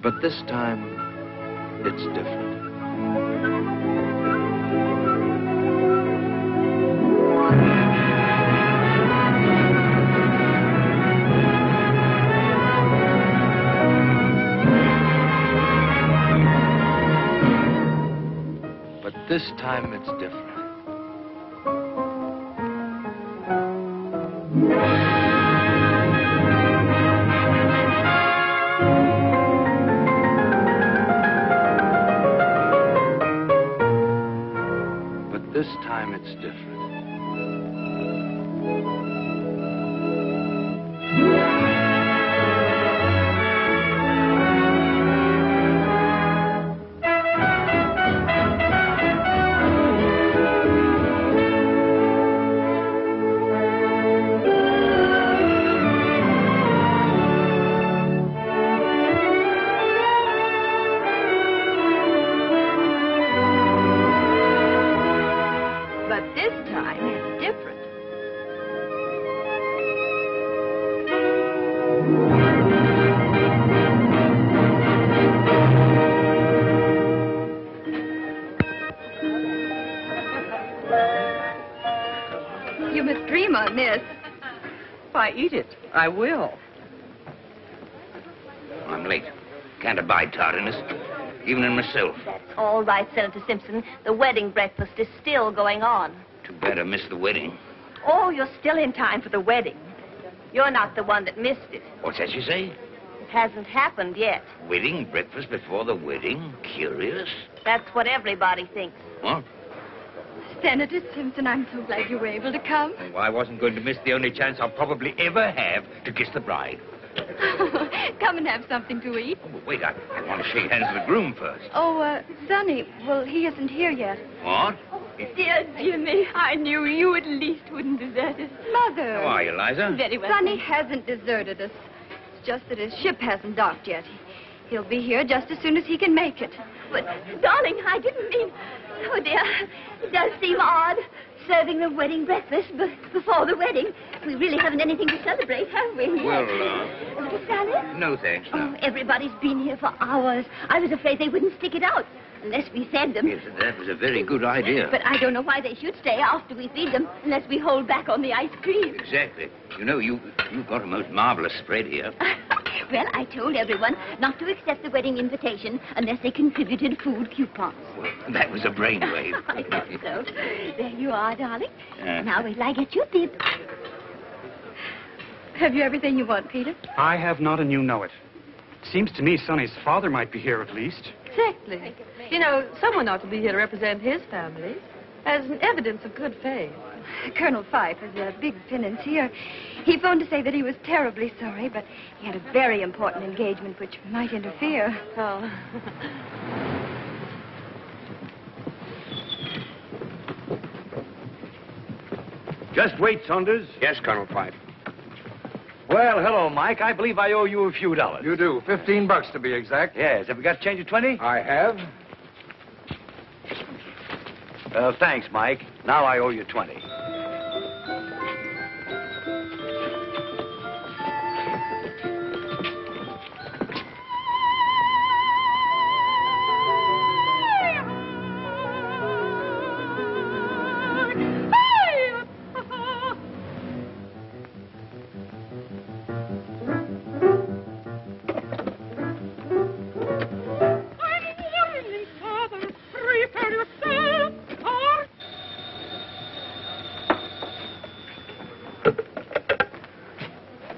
But this time, it's different. But this time, it's different. This time it's different. Eat it. I will. I'm late. Can't abide tardiness, even in myself. All right, Senator Simpson. The wedding breakfast is still going on. Too bad I missed the wedding. Oh, you're still in time for the wedding. You're not the one that missed it. What's that you say? It hasn't happened yet. Wedding breakfast before the wedding? Curious. That's what everybody thinks. What? Senator Simpson, I'm so glad you were able to come. Oh, I wasn't going to miss the only chance I'll probably ever have to kiss the bride. Come and have something to eat. Oh, but wait, I want to shake hands with the groom first. Oh, Sonny, well, he isn't here yet. What? Dear Jimmy, I knew you at least wouldn't desert us. Mother. How are you, Liza? Very well. Sonny hasn't deserted us. It's just that his ship hasn't docked yet. He'll be here just as soon as he can make it. But, darling, I didn't mean... Oh, dear. It does seem odd, serving the wedding breakfast before the wedding. We really haven't anything to celebrate, have we? Well, A little salad? No, thanks, no. Oh, everybody's been here for hours. I was afraid they wouldn't stick it out unless we fed them. Yes, that was a very good idea. But I don't know why they should stay after we feed them unless we hold back on the ice cream. Exactly. You know, you've got a most marvelous spread here. Well, I told everyone not to accept the wedding invitation unless they contributed food coupons. Well, that was a brainwave. I thought so. There you are, darling. Now wait till I get you a bib. Have you everything you want, Peter? I have not, and you know it. Seems to me Sonny's father might be here at least. Exactly. You know, someone ought to be here to represent his family as an evidence of good faith. Colonel Fife is a big financier. He phoned to say that he was terribly sorry, but he had a very important engagement which might interfere. Oh. Just wait, Saunders. Yes, Colonel Fife. Well, hello, Mike. I believe I owe you a few dollars. You do. $15 to be exact. Yes. Have you got change of 20? I have. Thanks, Mike. Now I owe you 20.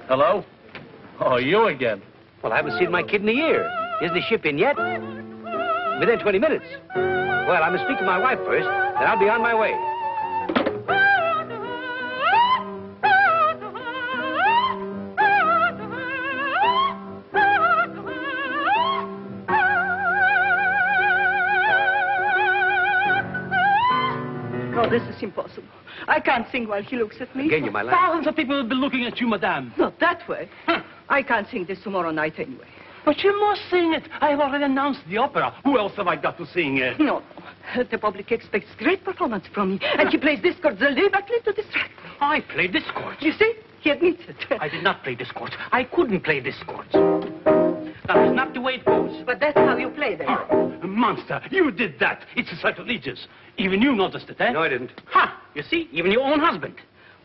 Hello? Oh, you again. Well, I haven't seen my kid in a year. Isn't the ship in yet? Within 20 minutes. Well, I must speak to my wife first, then I'll be on my way. Oh, this is impossible. I can't sing while he looks at me. Again, you, my lad. Thousands of people will be looking at you, madame. Not that way. I can't sing this tomorrow night anyway. But you must sing it. I have already announced the opera. Who else have I got to sing it? No. The public expects great performance from me. And he plays discords deliberately to distract me. I play discords. You see? He admits it. I did not play discords. I couldn't play discords. That is not the way it goes. But that's how you play them. Horror. Monster, you did that. It's sacrilegious. Even you noticed it, eh? No, I didn't. Ha! You see, even your own husband.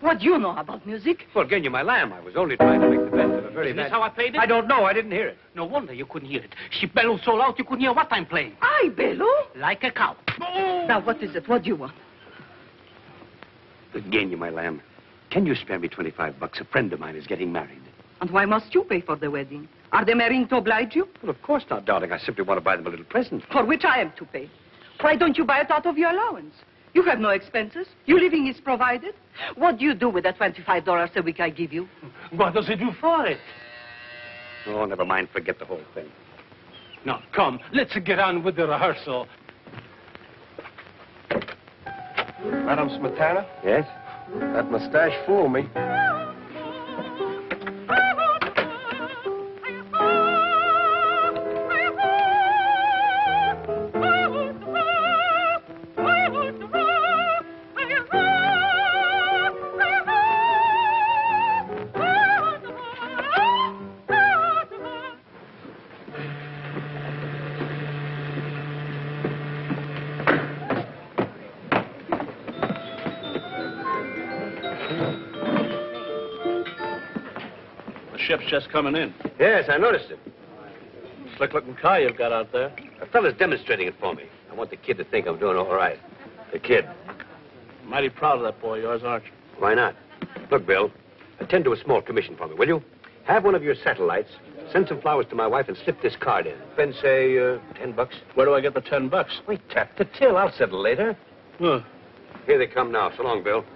What do you know about music? Well, Genya, my lamb, I was only trying to make the best of a very Is this bad... how I played it? I don't know. I didn't hear it. No wonder you couldn't hear it. She bellowed so loud you couldn't hear what I'm playing. I bellow? Like a cow. Now, what is it? What do you want? Genya, my lamb, can you spare me $25? A friend of mine is getting married. And why must you pay for the wedding? Are they marrying to oblige you? Well, of course not, darling. I simply want to buy them a little present. For which I am to pay. Why don't you buy it out of your allowance? You have no expenses. Your living is provided. What do you do with that $25 a week I give you? What does he do for it? Oh, never mind. Forget the whole thing. Now, come, let's get on with the rehearsal. Madam Smetana, Yes? that mustache fooled me. Ship's just coming in. Yes, I noticed it. Slick-looking car you've got out there. A fella's demonstrating it for me. I want the kid to think I'm doing all right. The kid. Mighty proud of that boy of yours, aren't you? Why not? Look, Bill, attend to a small commission for me, will you? Have one of your satellites, send some flowers to my wife, and slip this card in. Spend, say, $10. Where do I get the $10? Wait, tap the till. I'll settle later. Huh. Here they come now. So long, Bill.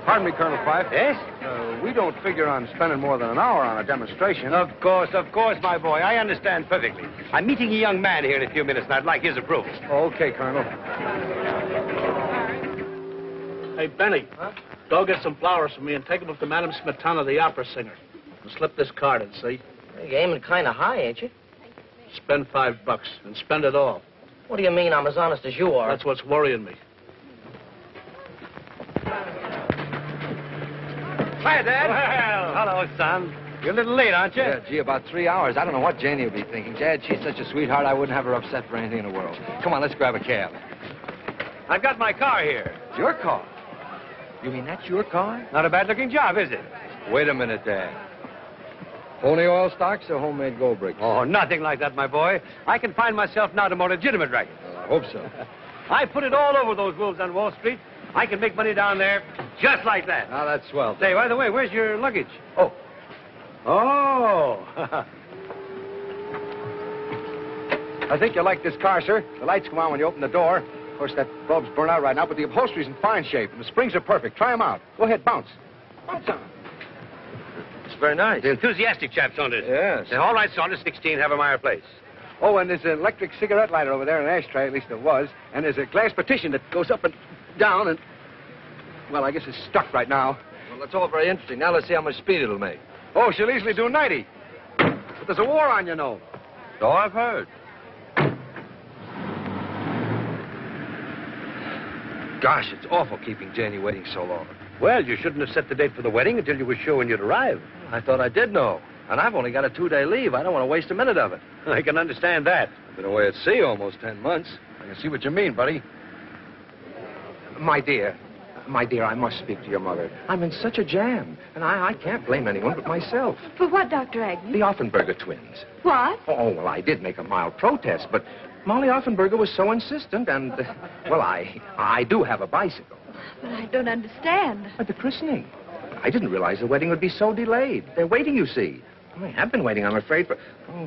Pardon me, Colonel Fife. Yes? We don't figure on spending more than an hour on a demonstration. Of course, my boy. I understand perfectly. I'm meeting a young man here in a few minutes, and I'd like his approval. Okay, Colonel. Hey, Benny, go get some flowers for me and take them up to Madam Smetana, the opera singer. And slip this card in, see? You're aiming kind of high, ain't you? Spend $5 and spend it all. What do you mean I'm as honest as you are? That's what's worrying me. Hi, Dad. Well, hello, son. You're a little late, aren't you? Yeah, gee, about 3 hours. I don't know what Janie will be thinking. Dad, she's such a sweetheart, I wouldn't have her upset for anything in the world. Come on, let's grab a cab. I've got my car here. It's your car? You mean that's your car? Not a bad-looking job, is it? Wait a minute, Dad. Pony oil stocks or homemade gold bricks? Oh, nothing like that, my boy. I can find myself now to more legitimate racket. Well, I hope so. I put it all over those wolves on Wall Street. I can make money down there just like that. Now, that's swell. Say, by the way, where's your luggage? Oh. Oh. I think you'll like this car, sir. The lights come on when you open the door. Of course, that bulb's burned out right now, but the upholstery's in fine shape, and the springs are perfect. Try them out. Go ahead, bounce. Bounce on. It's very nice. The enthusiastic chap, Saunders. Yes. Say, all right, Saunders, 16, have 'em our place. Oh, and there's an electric cigarette lighter over there, an ashtray, at least there was. And there's a glass partition that goes up and down and... Well, I guess it's stuck right now. Well, that's all very interesting. Now let's see how much speed it'll make. Oh, she'll easily do 90. But there's a war on, you know. So I've heard. Gosh, it's awful keeping Janie waiting so long. Well, you shouldn't have set the date for the wedding until you were sure when you'd arrive. I thought I did know. And I've only got a 2-day leave. I don't want to waste a minute of it. I can understand that. I've been away at sea almost 10 months. I can see what you mean, buddy. My dear, I must speak to your mother. I'm in such a jam. And I can't blame anyone but myself. For what, Dr. Agnew? The Offenberger twins. What? Oh, well, I did make a mild protest, but Molly Offenberger was so insistent, and, well, I do have a bicycle. But I don't understand. At the christening. I didn't realize the wedding would be so delayed. They're waiting, you see. I have been waiting, I'm afraid,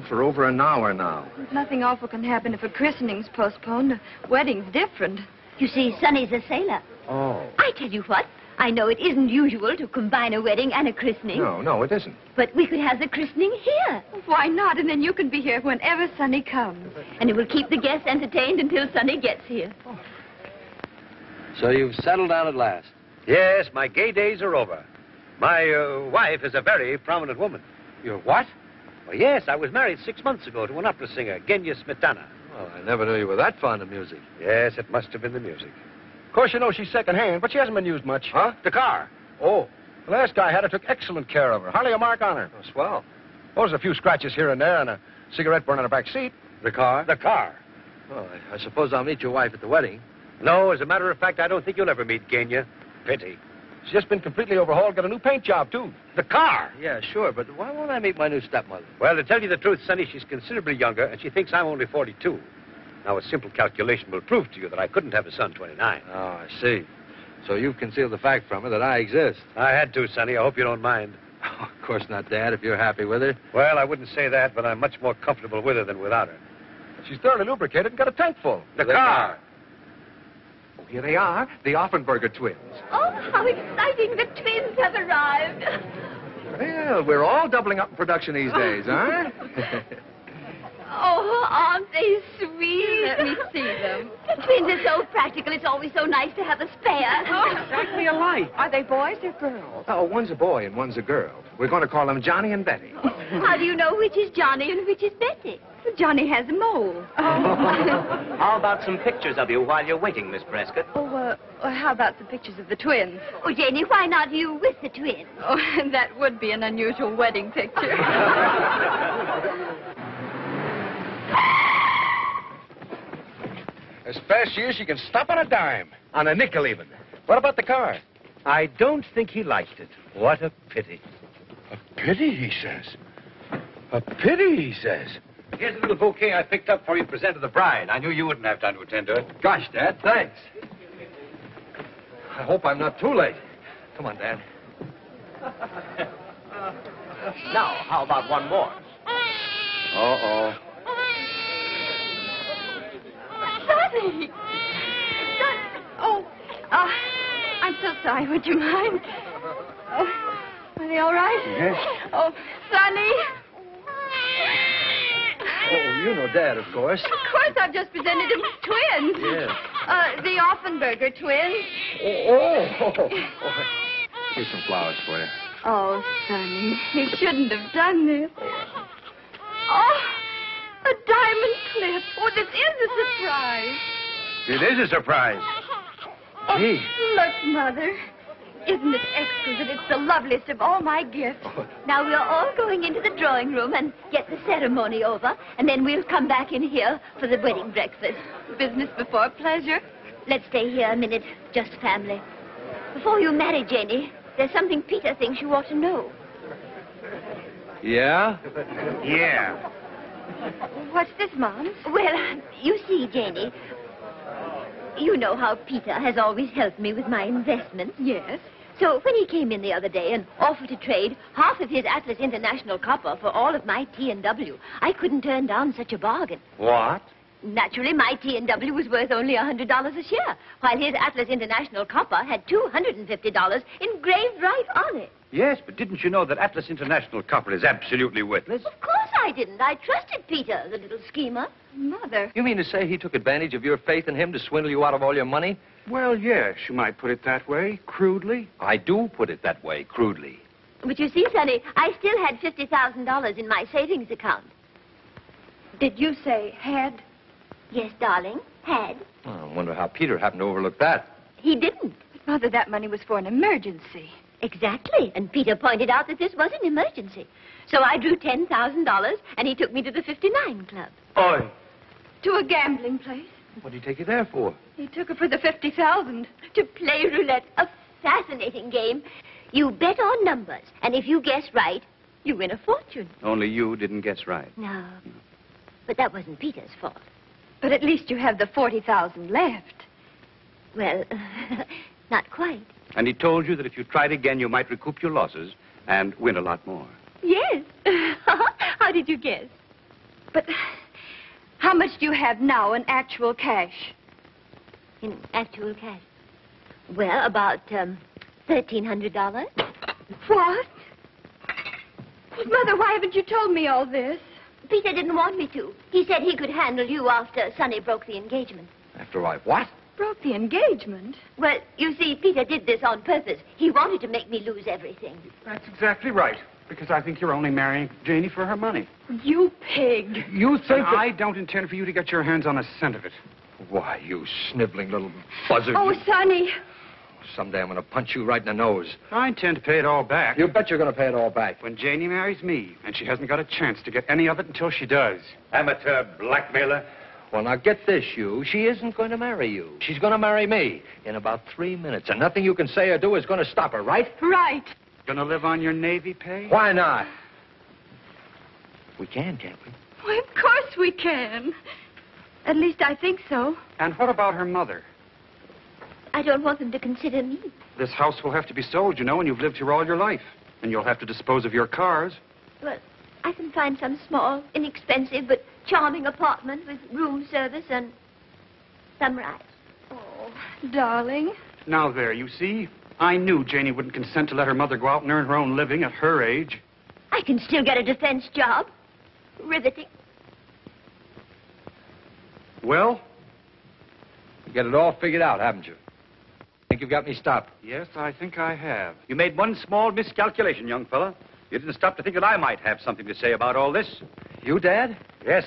for over an hour now. Nothing awful can happen if a christening's postponed. A wedding's different. You see, Sonny's a sailor. Oh. I tell you what, I know it isn't usual to combine a wedding and a christening. No, it isn't. But we could have the christening here. Why not? And then you can be here whenever Sonny comes. And it will keep the guests entertained until Sonny gets here. Oh. So you've settled down at last? Yes, my gay days are over. My wife is a very prominent woman. You're what? Well, yes, I was married 6 months ago to an opera singer, Genya Smetana. Well, I never knew you were that fond of music. Yes, it must have been the music. Of course, you know she's second-hand, but she hasn't been used much. Huh? The car. Oh. The last guy had her, took excellent care of her. Hardly a mark on her. Oh, swell. Well, there's a few scratches here and there and a cigarette burn on her back seat. The car? The car. Well, I suppose I'll meet your wife at the wedding. No, as a matter of fact, I don't think you'll ever meet Genya. Pity. She's just been completely overhauled, got a new paint job, too. The car? Yeah, sure, but why won't I meet my new stepmother? Well, to tell you the truth, Sonny, she's considerably younger, and she thinks I'm only 42. Now, a simple calculation will prove to you that I couldn't have a son 29. Oh, I see. So you've concealed the fact from her that I exist. I had to, Sonny. I hope you don't mind. Oh, of course not, Dad, if you're happy with her. Well, I wouldn't say that, but I'm much more comfortable with her than without her. She's thoroughly lubricated and got a tank full. The car. Oh, here they are, the Offenberger twins. Oh, how exciting. The twins have arrived. Well, we're all doubling up in production these days, huh? Oh, aren't they sweet? Let me see them. The twins are so practical. It's always so nice to have a spare. Exactly alike. Are they boys or girls? Oh, one's a boy and one's a girl. We're going to call them Johnny and Betty. How do you know which is Johnny and which is Betty? Johnny has a mole. How about some pictures of you while you're waiting, Miss Prescott? How about some pictures of the twins? Oh, Janie, why not you with the twins? Oh, that would be an unusual wedding picture. As fast she is, she can stop on a dime. On a nickel, even. What about the car? I don't think he liked it. What a pity. A pity, he says. A pity, he says. Here's a little bouquet I picked up for you to present to the bride. I knew you wouldn't have time to attend to it. Gosh, Dad, thanks. I hope I'm not too late. Come on, Dad. Now, how about one more? Uh-oh. Sonny! I'm so sorry. Would you mind? Oh, are they all right? Yes. Oh, Sonny. Oh, you know Dad, of course. Of course, I've just presented him twins. Yes. The Offenberger twins. Oh. Here's some flowers for you. Oh, Sonny, he shouldn't have done this. Oh, a diamond clip. Oh, this is a surprise. It is a surprise. Oh, look, Mother. Isn't it exquisite? It's the loveliest of all my gifts. Now, we're all going into the drawing room and get the ceremony over, and then we'll come back in here for the wedding breakfast. Business before pleasure. Let's stay here a minute, just family. Before you marry Janie, there's something Peter thinks you ought to know. Yeah? Yeah. What's this, Mom? Well, you see, Janie, you know how Peter has always helped me with my investments. Yes. So when he came in the other day and offered to trade half of his Atlas International copper for all of my T&W, I couldn't turn down such a bargain. What? Naturally, my T&W was worth only $100 a share, while his Atlas International copper had $250 engraved right on it. Yes, but didn't you know that Atlas International copper is absolutely worthless? Of course I didn't. I trusted Peter, the little schemer. Mother. You mean to say he took advantage of your faith in him to swindle you out of all your money? Well, yes, you might put it that way, crudely. I do put it that way, crudely. But you see, Sonny, I still had $50,000 in my savings account. Did you say had? Yes, darling, had. Oh, I wonder how Peter happened to overlook that. He didn't. But, Mother, that money was for an emergency. Exactly. And Peter pointed out that this was an emergency. So I drew $10,000, and he took me to the 59 Club. Oi. To a gambling place. What did he take you there for? He took her for the $50,000. To play roulette, a fascinating game. You bet on numbers, and if you guess right, you win a fortune. Only you didn't guess right. No. But that wasn't Peter's fault. But at least you have the $40,000 left. Well, not quite. And he told you that if you tried again, you might recoup your losses and win a lot more. Yes. How did you guess? But how much do you have now in actual cash? In actual cash? Well, about $1,300. What? Mother, why haven't you told me all this? Peter didn't want me to. He said he could handle you after Sonny broke the engagement. After I what? Broke the engagement? Well, you see, Peter did this on purpose. He wanted to make me lose everything. That's exactly right. Because I think you're only marrying Janie for her money. You pig. You think I don't intend for you to get your hands on a cent of it. Why, you sniveling little buzzard. Oh, Sonny. Someday I'm going to punch you right in the nose. I intend to pay it all back. You bet you're going to pay it all back. When Janie marries me, and she hasn't got a chance to get any of it until she does. Amateur blackmailer. Well, now get this, you. She isn't going to marry you. She's going to marry me in about 3 minutes, and nothing you can say or do is going to stop her, right? Right. Gonna live on your Navy pay? Why not? We can, can't we? Why, of course we can. At least I think so. And what about her mother? I don't want them to consider me. This house will have to be sold, you know, and you've lived here all your life. And you'll have to dispose of your cars. Well, I can find some small, inexpensive, but charming apartment with room service and some rights. Oh, darling. Now there, you see? I knew Janie wouldn't consent to let her mother go out and earn her own living at her age. I can still get a defense job. Riveting. Well, you get it all figured out, haven't you? Think you've got me stopped? Yes, I think I have. You made one small miscalculation, young fella. You didn't stop to think that I might have something to say about all this. You, Dad? Yes,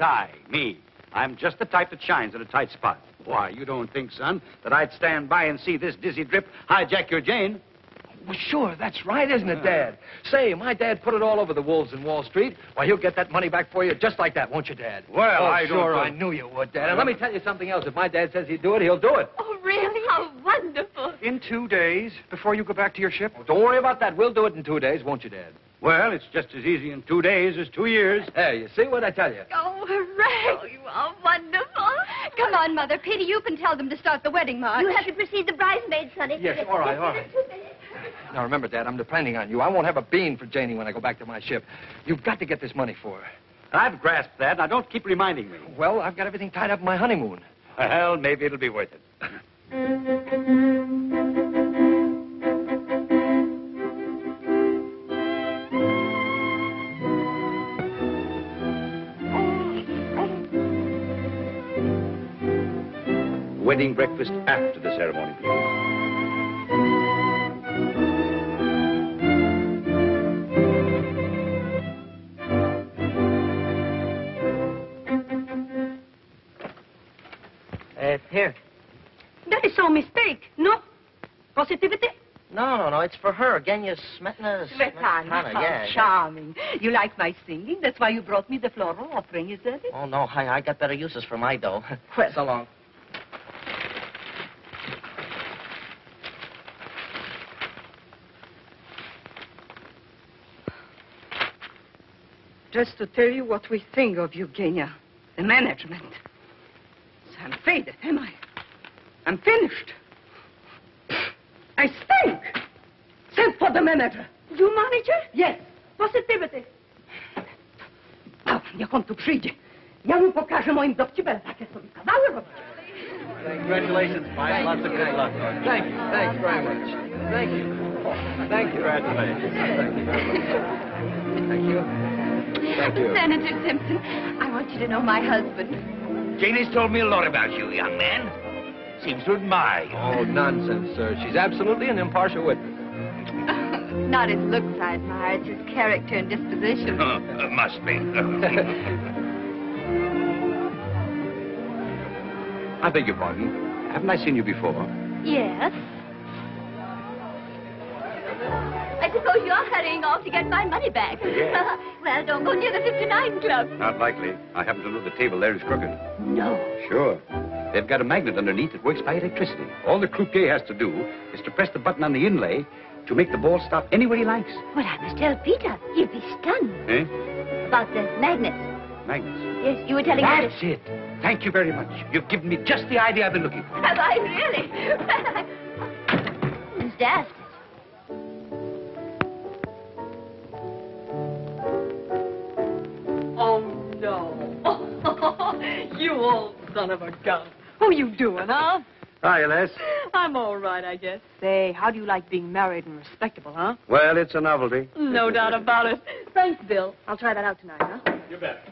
me. I'm just the type that shines in a tight spot. Why, you don't think, son, that I'd stand by and see this dizzy drip hijack your Jane? Well, sure, that's right, isn't it, Dad? Say, my dad put it all over the wolves in Wall Street. Why, he'll get that money back for you just like that, won't you, Dad? Well, I don't sure, know. I knew you would, Dad. And let me tell you something else. If my dad says he'd do it, he'll do it. Oh, really? How wonderful. In 2 days, before you go back to your ship? Oh, don't worry about that. We'll do it in 2 days, won't you, Dad? Well, it's just as easy in 2 days as 2 years. There, you see what I tell you? Oh, hooray. Oh, you are wonderful. Come on, Mother. Peter, you can tell them to start the wedding march. You have to precede the bridesmaids, Sonny. Yes, all right, all right. Now, remember, Dad, I'm depending on you. I won't have a bean for Janie when I go back to my ship. You've got to get this money for her. I've grasped that. Now, don't keep reminding me. Well, I've got everything tied up in my honeymoon. Well, maybe it'll be worth it. Wedding breakfast after the ceremony, please. Here. That is so mistake, no? Positivity? No, it's for her. Genya Smetana. Smetana, yeah. Charming. You like my singing? That's why you brought me the floral offering, is that it? Oh, no, I got better uses for my dough. Well, so long. Just to tell you what we think of you, Genya. The management. I'm faded, am I? I'm finished. I stink. Send for the manager. You manager? Yes. Positivity. Jak on tu przyjdzie, ja mu pokażę moim dowcipem, takie sobie kawały robić. Congratulations, Mike. Lots of good luck. Thank you. Thanks very much. Thank you. Thank you. Congratulations. Thank you. Thank you. Senator Simpson, I want you to know my husband. Janie's told me a lot about you, young man. Seems to admire you. Oh, nonsense, sir. She's absolutely an impartial witness. Not his looks I admire, it's his character and disposition. Must be. I beg your pardon. Haven't I seen you before? Yes. I suppose you're hurrying off to get my money back. Yes. Well, don't go near the 59 Club. Not likely. I happen to know the table there is crooked. No. Sure. They've got a magnet underneath that works by electricity. All the croupier has to do is to press the button on the inlay to make the ball stop anywhere he likes. Well, I must tell Peter. He'll be stunned. Eh? About the magnets. Magnets. Yes, you were telling me. That's it. Thank you very much. You've given me just the idea I've been looking for. Have I really? Who's daft? Oh, no. You old son of a gun. How you doing, huh? Hi, Les. I'm all right, I guess. Say, how do you like being married and respectable, huh? Well, it's a novelty. No doubt about it. Thanks, Bill. I'll try that out tonight, huh? You bet.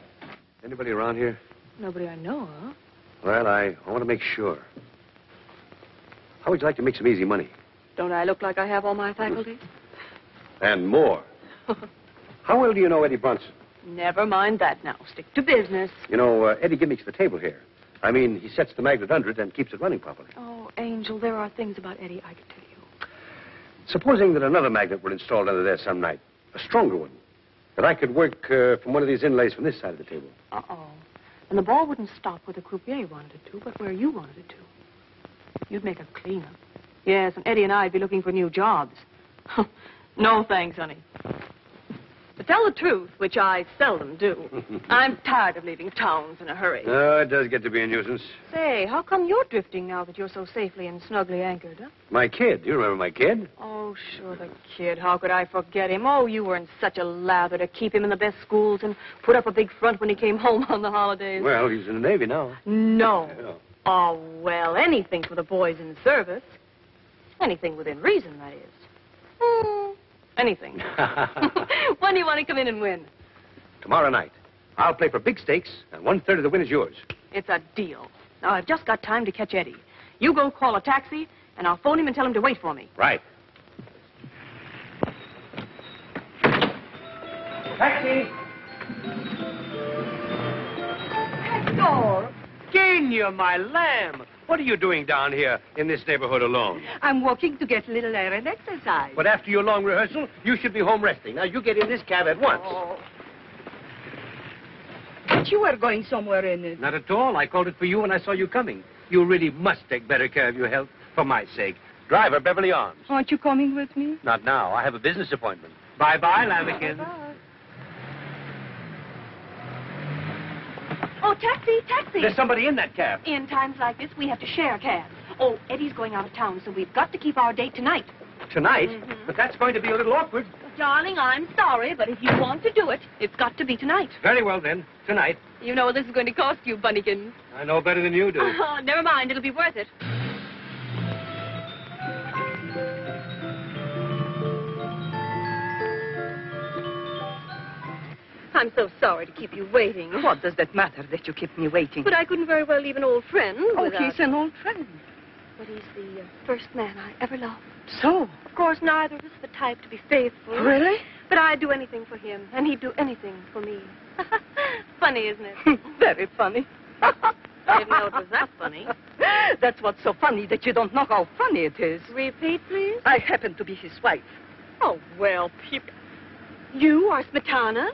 Anybody around here? Nobody I know, huh? Well, I want to make sure. How would you like to make some easy money? Don't I look like I have all my faculties? And more. How well do you know Eddie Brunson? Never mind that now. Stick to business. You know, Eddie gimmicks the table here. I mean, he sets the magnet under it and keeps it running properly. Oh, Angel, there are things about Eddie I could tell you. Supposing that another magnet were installed under there some night, a stronger one, that I could work from one of these inlays from this side of the table. Uh-oh. And the ball wouldn't stop where the croupier wanted it to, but where you wanted it to. You'd make a cleanup. Yes, and Eddie and I'd be looking for new jobs. No thanks, honey. To tell the truth, which I seldom do, I'm tired of leaving towns in a hurry. Oh, it does get to be a nuisance. Say, how come you're drifting now that you're so safely and snugly anchored, huh? My kid. You remember my kid? Oh, sure, the kid. How could I forget him? Oh, you were in such a lather to keep him in the best schools and put up a big front when he came home on the holidays. Well, he's in the Navy now. No. Yeah. Oh, well, anything for the boys in service. Anything within reason, that is. Anything. When do you want to come in and win? Tomorrow night. I'll play for big stakes, and 1/3 of the win is yours. It's a deal. Now, I've just got time to catch Eddie. You go call a taxi, and I'll phone him and tell him to wait for me. Right. Taxi! Hector! Genia, my lamb! What are you doing down here in this neighborhood alone? I'm walking to get a little air and exercise. But after your long rehearsal, you should be home resting. Now, you get in this cab at once. Oh. But you were going somewhere in it. Not at all. I called it for you when I saw you coming. You really must take better care of your health, for my sake. Driver, Beverly Arms. Aren't you coming with me? Not now. I have a business appointment. Bye-bye, Lambkin. Oh, taxi, taxi. There's somebody in that cab. In times like this, we have to share cabs. Oh, Eddie's going out of town, so we've got to keep our date tonight. Tonight? But that's going to be a little awkward. Darling, I'm sorry, but if you want to do it, it's got to be tonight. Very well, then. Tonight. You know what this is going to cost you, Bunnykins. I know better than you do. Oh, never mind. It'll be worth it. I'm so sorry to keep you waiting. What does that matter that you keep me waiting? But I couldn't very well leave an old friend without... he's an old friend. But he's the first man I ever loved. So? Of course, neither of us are the type to be faithful. Really? But I'd do anything for him, and he'd do anything for me. Funny, isn't it? Very funny. I didn't know it was that funny. That's what's so funny, that you don't know how funny it is. Repeat, please. I happen to be his wife. Oh, well, you are Smetana?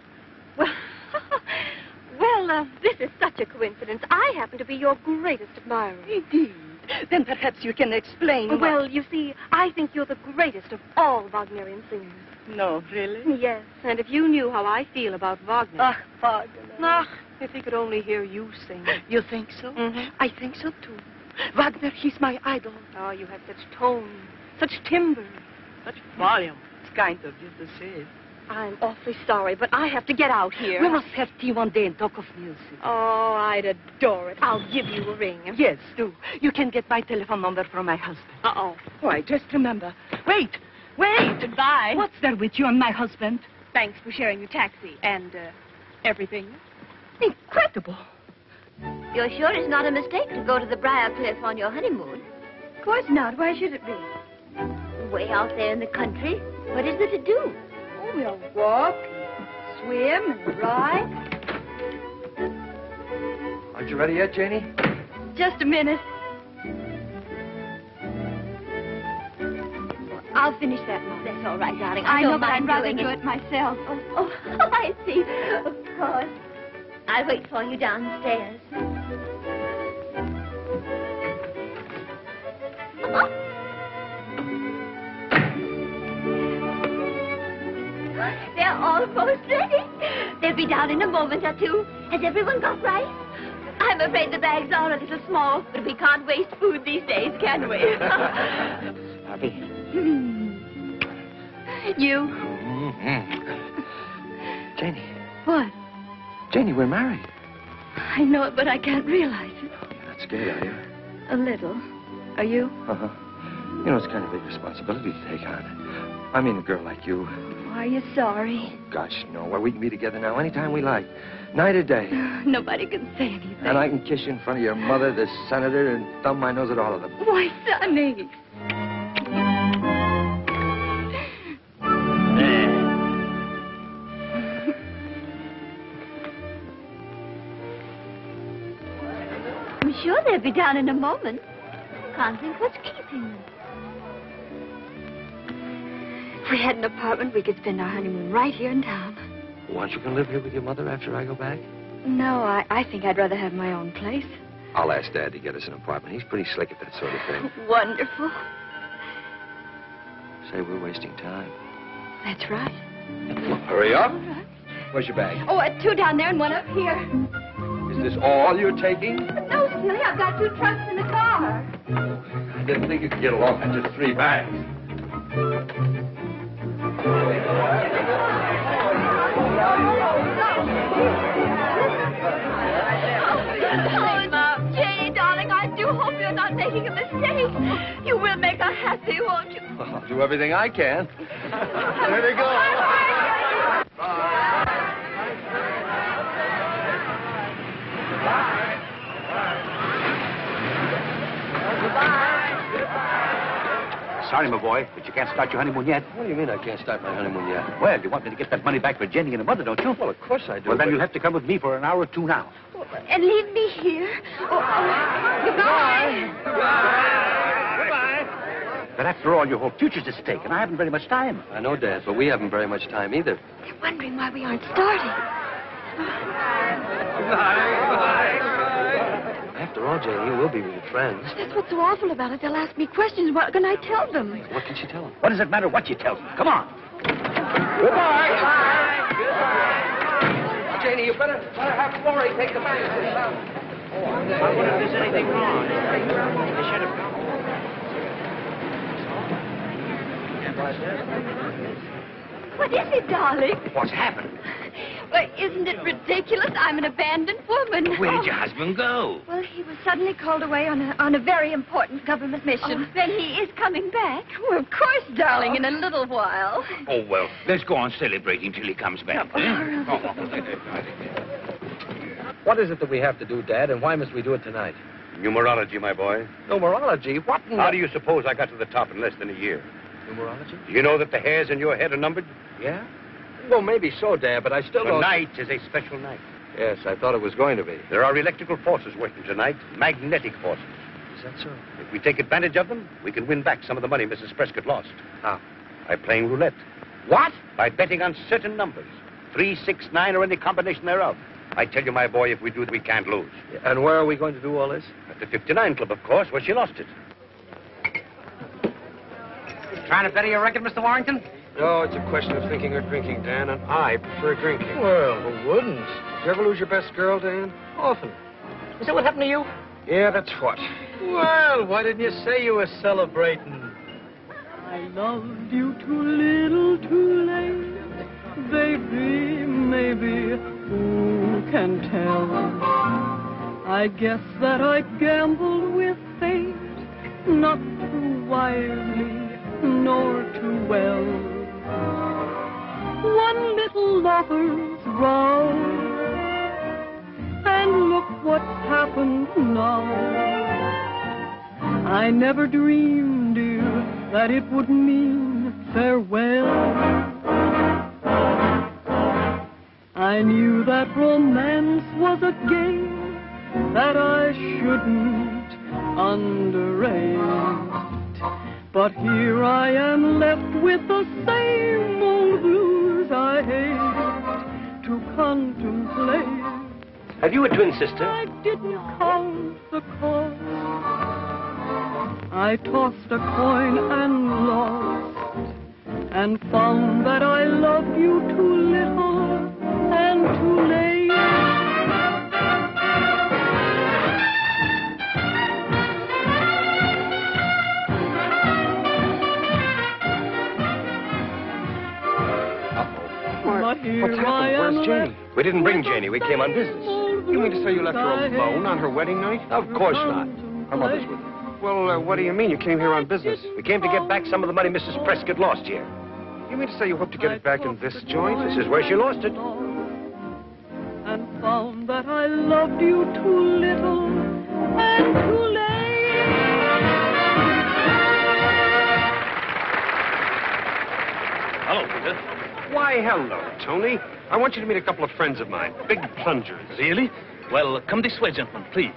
Well, this is such a coincidence. I happen to be your greatest admirer. Indeed. Then perhaps you can explain. Well, you see, I think you're the greatest of all Wagnerian singers. No, really? Yes, and if you knew how I feel about Wagner... Ah, Wagner. Ah, if he could only hear you sing. You think so? Mm-hmm. I think so, too. Wagner, he's my idol. Oh, you have such tone, such timbre, such volume. It's kind of you to say it. I'm awfully sorry, but I have to get out here. We must have tea one day and talk of music. Oh, I'd adore it. I'll give you a ring. Yes, do. You can get my telephone number from my husband. Uh-oh. Why, just remember. Wait! Goodbye. What's there with you and my husband? Thanks for sharing your taxi and, everything. Incredible. You're sure it's not a mistake to go to the Briarcliff on your honeymoon? Of course not. Why should it be? Way out there in the country. What is there to do? We'll walk, swim, and ride. Aren't you ready yet, Janie? Just a minute. I'll finish that one. That's all right, darling. I know, don't but I'd mind rather doing do it myself. Oh, I see. Of course. I'll wait for you downstairs. They're almost ready. They'll be down in a moment or two. Has everyone got rice? I'm afraid the bags are a little small, but we can't waste food these days, can we? Happy? You? Janie. What? Janie, we're married. I know it, but I can't realize it. You're not scared, are you? A little. Are you? Uh-huh. You know, it's kind of a big responsibility to take on. I mean, a girl like you. Are you sorry? Gosh, no. Well, we can be together now anytime we like. Night or day. Nobody can say anything. And I can kiss you in front of your mother, the senator, and thumb my nose at all of them. Why, Sonny? I'm sure they'll be down in a moment. Can't think what's keeping them. If we had an apartment, we could spend our honeymoon right here in town. Well, aren't you going to live here with your mother after I go back? No, I think I'd rather have my own place. I'll ask Dad to get us an apartment. He's pretty slick at that sort of thing. Wonderful. Say, we're wasting time. That's right. Well, hurry up. Where's your bag? Oh, 2 down there and 1 up here. Is this all you're taking? No, silly, I've got 2 trunks in the car. I didn't think you could get along with just 3 bags. Oh, Janie, darling, I do hope you're not making a mistake. You will make her happy, won't you? Well, I'll do everything I can. There they go. Sorry, my boy, but you can't start your honeymoon yet. What do you mean I can't start my honeymoon yet? Well, you want me to get that money back for Jenny and her mother, don't you? Well, of course I do. Well, then you'll have to come with me for an hour or 2 now. And leave me here. Goodbye. Goodbye. But after all, your whole future's at stake, and I haven't very much time. I know, Dad, but we haven't very much time either. They're wondering why we aren't starting. After all, Janie, we'll be really friends. That's what's so awful about it. They'll ask me questions. What can I tell them? What can she tell them? What does it matter what you tell them? Come on. Goodbye. Janie, you better have Florrie take the bag. I wonder if there's anything wrong. They should have come. What is it, darling? What's happened? Well, isn't it ridiculous? I'm an abandoned woman. Where did your husband go? Well, he was suddenly called away on a very important government mission. Oh, then he is coming back. Well, of course, darling, in a little while. Oh, well, let's go on celebrating till he comes back. What is it that we have to do, Dad, and why must we do it tonight? Numerology, my boy. Numerology? What in How do you suppose I got to the top in less than a year? Numerology? Do you know that the hairs in your head are numbered? Yeah? Well, maybe so, Dad, but I still don't... Tonight is a special night. Yes, I thought it was going to be. There are electrical forces working tonight, magnetic forces. Is that so? If we take advantage of them, we can win back some of the money Mrs. Prescott lost. How? By playing roulette. What? By betting on certain numbers. 3, 6, 9, or any combination thereof. I tell you, my boy, if we do it, we can't lose. And where are we going to do all this? At the 59 Club, of course, where she lost it. Trying to better your record, Mr. Warrington? No, it's a question of thinking or drinking, Dan, and I prefer drinking. Well, who wouldn't? Did you ever lose your best girl, Dan? Often. Is that what happened to you? Yeah, that's what. Well, why didn't you say you were celebrating? I loved you too little, too late. Baby, maybe, who can tell? I guess that I gambled with fate, not too wildly, nor too well. One little lover's vow, and look what's happened now. I never dreamed, dear, that it would mean farewell. I knew that romance was a game that I shouldn't underrate. But here I am left with the same old blues I hate to contemplate. Have you a twin sister? I didn't count the cost. I tossed a coin and lost, and found that I loved you too little and too late. But here What's happened? I am Where's Janie? left We didn't bring Janie. We came on business. You mean to say you left her alone on her wedding night? Of course not. Her mother's with her. Well, what do you mean? You came here on business? We came to get back some of the money Mrs. Prescott lost here. You mean to say you hope to get it back in this joint? This is where she lost it. and found that I loved you too little and too late. Hello, Peter. Why, hello, Tony. I want you to meet a couple of friends of mine, big plungers. Really? Well, come this way, gentlemen, please.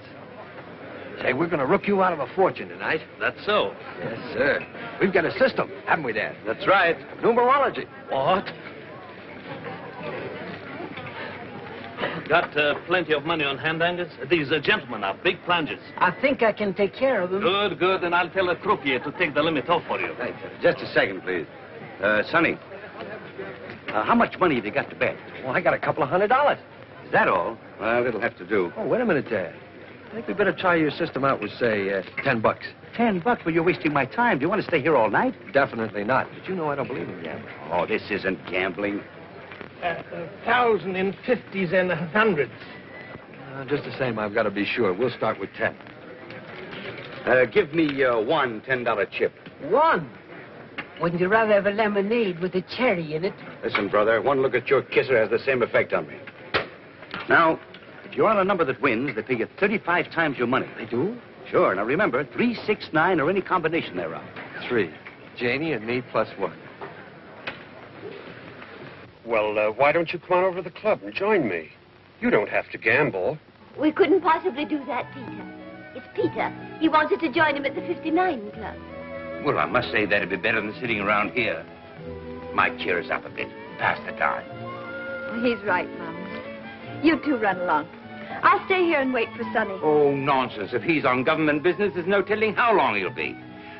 Say, we're going to rook you out of a fortune tonight. That's so. Yes, sir. We've got a system, haven't we, Dad? That's right. Numerology. What? Got plenty of money on hand, Angus? These gentlemen are big plungers. I think I can take care of them. Good, good. And I'll tell the croupier to take the limit off for you. Hey, just a second, please. Sonny, how much money have you got to bet? Well, I got a couple of $100. Is that all? Well, it'll have to do. Oh, wait a minute, Dad. I think we better try your system out with, say, $10. $10? Well, you're wasting my time. Do you want to stay here all night? Definitely not. But you know I don't believe in gambling. Oh, this isn't gambling. 1,000 in 50s and 100s. Just the same, I've got to be sure. We'll start with 10. Give me one $10 chip. One? Wouldn't you rather have a lemonade with a cherry in it? Listen, brother, one look at your kisser has the same effect on me. Now, if you're on a number that wins, they pay you 35 times your money. They do? Sure. Now, remember, 3, 6, 9, or any combination thereof. 3. Janie and me plus 1. Well, why don't you come on over to the club and join me? You don't have to gamble. We couldn't possibly do that, Peter. It's Peter. He wants us to join him at the 59 Club. Well, I must say that'd be better than sitting around here. Might cheer us up a bit. Pass the time. Well, he's right, Mom. You two run along. I'll stay here and wait for Sonny. Oh, nonsense. If he's on government business, there's no telling how long he'll be.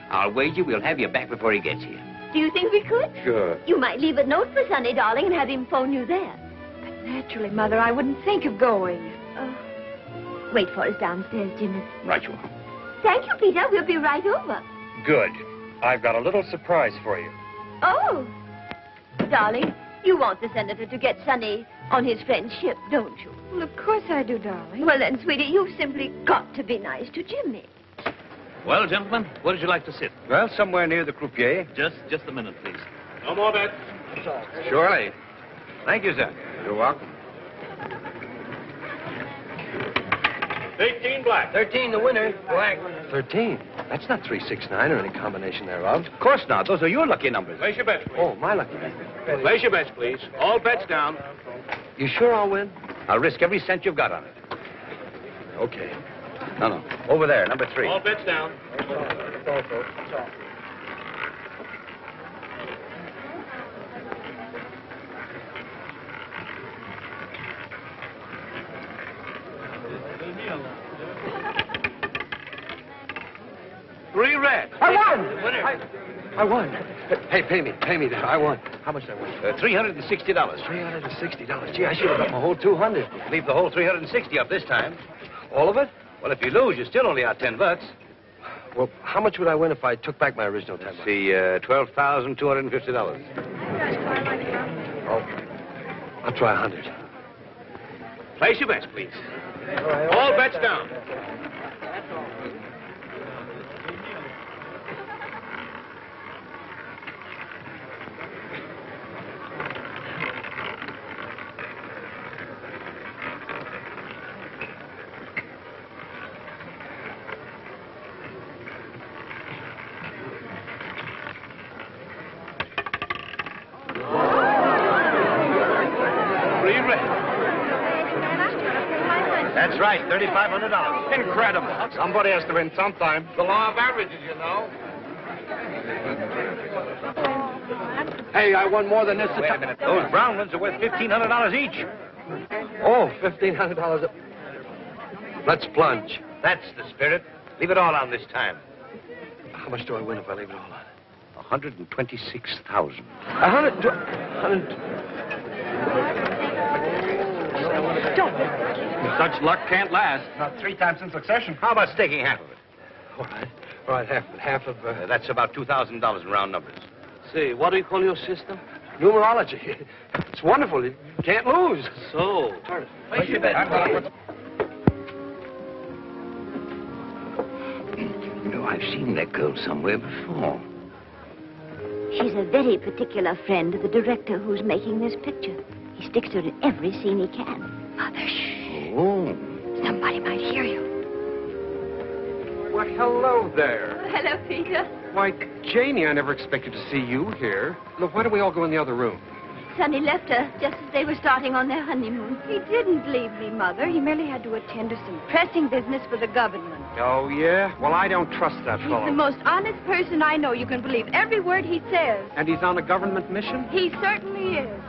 I'll wager we'll have you back before he gets here. Do you think we could? Sure. You might leave a note for Sonny, darling, and have him phone you there. But naturally, Mother, I wouldn't think of going. Wait for us downstairs, Jimmy. Right you are. Thank you, Peter. We'll be right over. Good. I've got a little surprise for you. Oh. Darling, you want the senator to get Sonny on his friend's ship, don't you? Well, of course I do, darling. Well, then, sweetie, you've simply got to be nice to Jimmy. Well, gentlemen, where would you like to sit? Well, somewhere near the croupier. Just a minute, please. No more bets. Surely. Thank you, sir. You're welcome. 18 black. 13, the winner. Black. 13? That's not 3, 6, 9 or any combination thereof. Of course not. Those are your lucky numbers. Place your bets, please. Oh, my lucky number. Place your bets, please. All bets down. You sure I'll win? I'll risk every cent you've got on it. Okay. No. Over there, number 3. All bets down. Three red. I won! I won. Hey, pay me that. I won. How much did I win? $360. $360. Gee, I should have got my whole 200. Leave the whole 360 up this time. All of it? Well, if you lose, you're still only out $10. Well, how much would I win if I took back my original 10 bucks? See, $12,250. Oh, I'll try 100. Place your bets, please. All bets down. That's right, $3,500. Incredible. Somebody has to win sometime. The law of averages, you know. Hey, I won more than this. Wait a minute. Those brown ones are worth $1,500 each. Oh, $1,500. Let's plunge. That's the spirit. Leave it all on this time. How much do I win if I leave it all on? 126,000. 100. Such luck can't last. Not 3 times in succession. How about staking half of it? All right, half of... That's about $2,000 in round numbers. See, what do you call your system? Numerology. It's wonderful. You can't lose. So. Place your bet. You know, I've seen that girl somewhere before. She's a very particular friend of the director who's making this picture. He sticks her in every scene he can. Mother, shh. Oh. Somebody might hear you. Well, hello there. Hello, Peter. Why, Janie, I never expected to see you here. Look, why don't we all go in the other room? Sonny left her just as they were starting on their honeymoon. He didn't leave me, Mother. He merely had to attend to some pressing business for the government. Oh, yeah? Well, I don't trust that He's fellow. the most honest person I know. You can believe every word he says. And he's on a government mission? He certainly is.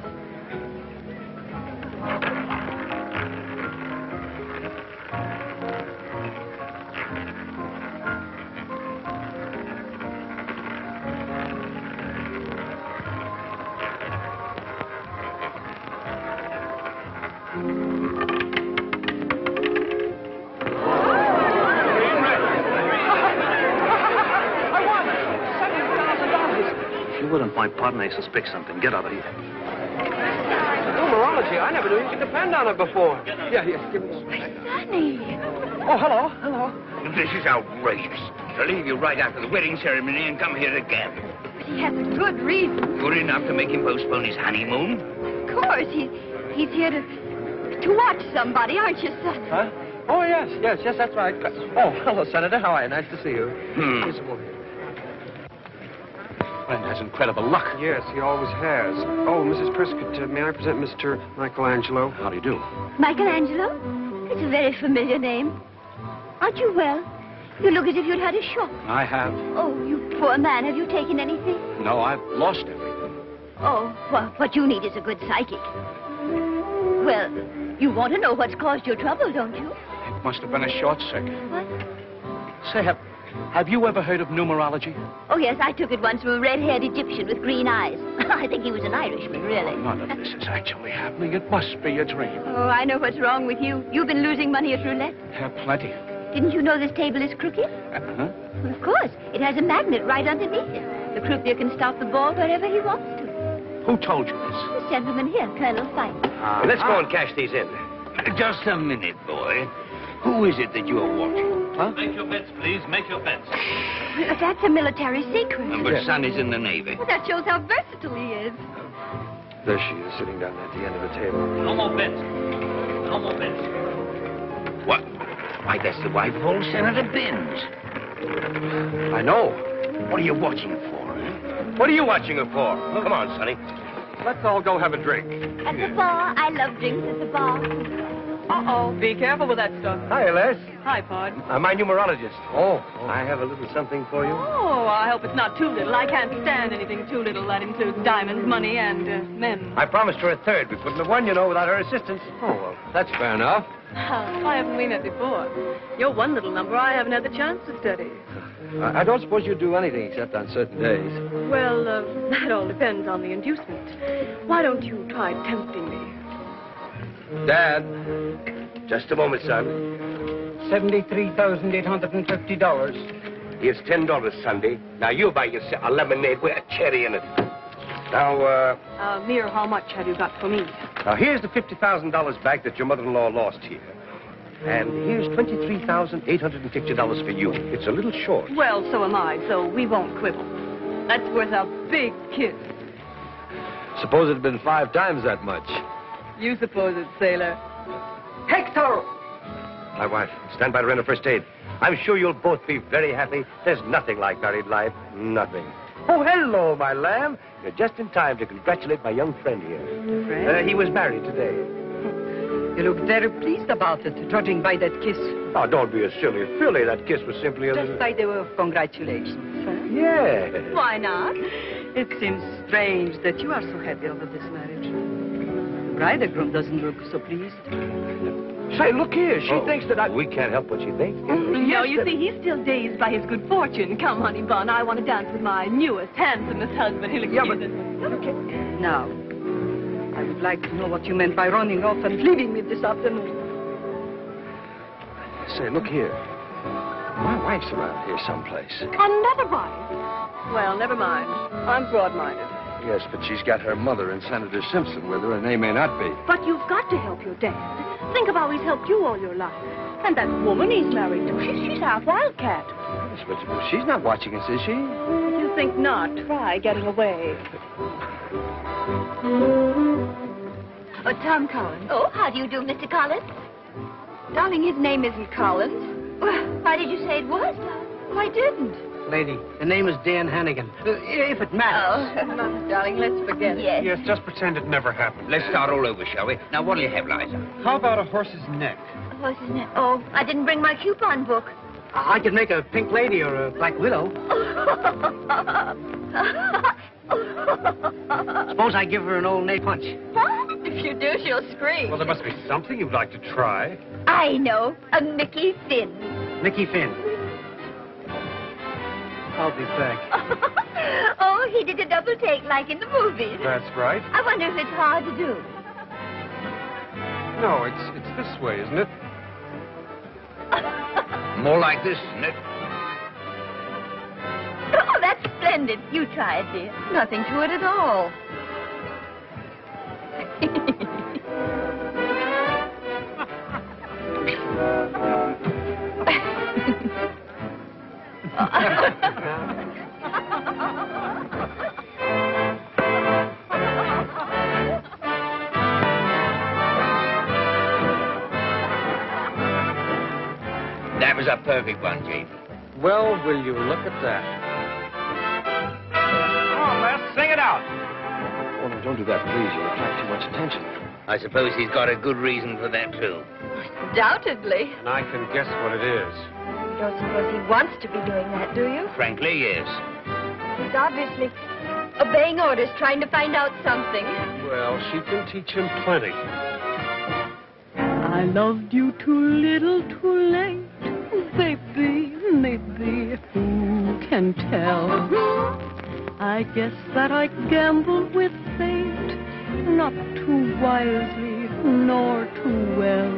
My partner may suspect something. Get out of here. Numerology. I never knew you could depend on it before. Yeah, give me Sonny. Oh, hello. This is outrageous. To leave you right after the wedding ceremony and come here again. But he has a good reason. Good enough to make him postpone his honeymoon? Of course. He's here to watch somebody, aren't you, Sonny? Huh? Oh, yes, that's right. Oh, hello, Senator. How are you? Nice to see you. Here's a book. Brent has incredible luck. Yes, he always has. Oh, Mrs. Prescott, may I present Mr. Michelangelo? How do you do? Michelangelo? It's a very familiar name. Aren't you well? You look as if you'd had a shock. I have. Oh, you poor man. Have you taken anything? No, I've lost everything. Oh, well, what you need is a good psychic. Well, you want to know what's caused your trouble, don't you? It must have been a short circuit. What? Say, have you ever heard of numerology? Oh, yes, I took it once from a red-haired Egyptian with green eyes. I think he was an Irishman, really. None of this is actually happening. It must be a dream. Oh, I know what's wrong with you. You've been losing money at roulette. Plenty. Didn't you know this table is crooked? Uh-huh. Well, of course. It has a magnet right underneath it. The croupier can stop the ball wherever he wants to. Who told you this? This gentleman here, Colonel Fife. Let's go and cash these in. Just a minute, boy. Who is it that you are watching? Huh? Make your bets, please. Make your bets. That's a military secret. But son is in the Navy. Well, that shows how versatile he is. There she is, sitting down at the end of the table. No more bets. No more bets. What? Why, that's the wife of old Senator Benz. I know. What are you watching for, eh? What are you watching her for? Come on, Sonny. Let's all go have a drink. At the bar. I love drinks at the bar. Uh-oh. Be careful with that stuff. Hi, Les. Hi, Pod. My numerologist. Oh, I have a little something for you. Oh, I hope it's not too little. I can't stand anything too little. That includes diamonds, money, and men. I promised her a third. We couldn't have won, without her assistance. Oh, well, that's fair enough. Why haven't we met before? You're one little number I haven't had the chance to study. I don't suppose you do anything except on certain days. Well, that all depends on the inducement. Why don't you try tempting me? Dad. Just a moment, son. $73,850. Here's $10, Sunday. Now you buy yourself a lemonade with a cherry in it. Now, Mere, how much have you got for me? Now here's the $50,000 back that your mother-in-law lost here. And here's $23,850 for you. It's a little short. Well, so am I, so we won't quibble. That's worth a big kiss. Suppose it had been 5 times that much. You suppose it, sailor. Hector! My wife, stand by to render first aid. I'm sure you'll both be very happy. There's nothing like married life. Nothing. Oh, hello, my lamb. You're just in time to congratulate my young friend here. Friend? He was married today. You look very pleased about it, judging by that kiss. Oh, don't be a silly filly. That kiss was simply a Just little... by the way of congratulations, huh? Yeah. Why not? It seems strange that you are so happy over this marriage. The bridegroom doesn't look so pleased. Say, look here. She thinks that I... We can't help what she thinks. No, you see, he's still dazed by his good fortune. Come, honey bun, I want to dance with my newest, handsomest husband. He'll excuse us. Now, I would like to know what you meant by running off and leaving me this afternoon. Say, look here. My wife's around here someplace. Another wife? Well, never mind. I'm broad-minded. Yes, but she's got her mother and Senator Simpson with her, and they may not be. But you've got to help your dad. Think of how he's helped you all your life. And that woman he's married to, she's half wildcat. Yes, but she's not watching us, is she? If you think not, try getting away. Oh, Tom Collins. Oh, how do you do, Mr. Collins? Darling, his name isn't Collins. Well, why did you say it was, Tom? Oh, I didn't. Lady, the name is Dan Hannigan. If it matters. Oh, Mother, darling, let's forget it. Yes. Yes, just pretend it never happened. Let's start all over, shall we? Now, what'll you have, Liza? How about a horse's neck? What's his name? Oh, I didn't bring my coupon book. I could make a pink lady or a black widow. Suppose I give her an old nay punch. What? If you do, she'll scream. Well, there must be something you'd like to try. I know. A Mickey Finn. Mickey Finn. I'll be back. Oh, he did a double take like in the movies. That's right. I wonder if it's hard to do. No, it's this way, isn't it? More like this, isn't it? Oh, that's splendid. You try it, dear. Nothing to it at all. That was a perfect one, Jane. Well, will you look at that? Come on, Les, sing it out. Oh, no, don't do that, please. You'll attract too much attention. I suppose he's got a good reason for that, too. Undoubtedly. And I can guess what it is. You don't suppose he wants to be doing that, do you? Frankly, yes. He's obviously obeying orders, trying to find out something. Well, she can teach him plenty. I loved you too little, too late. Baby, maybe, who can tell? I guess that I gambled with fate, not too wisely, nor too well.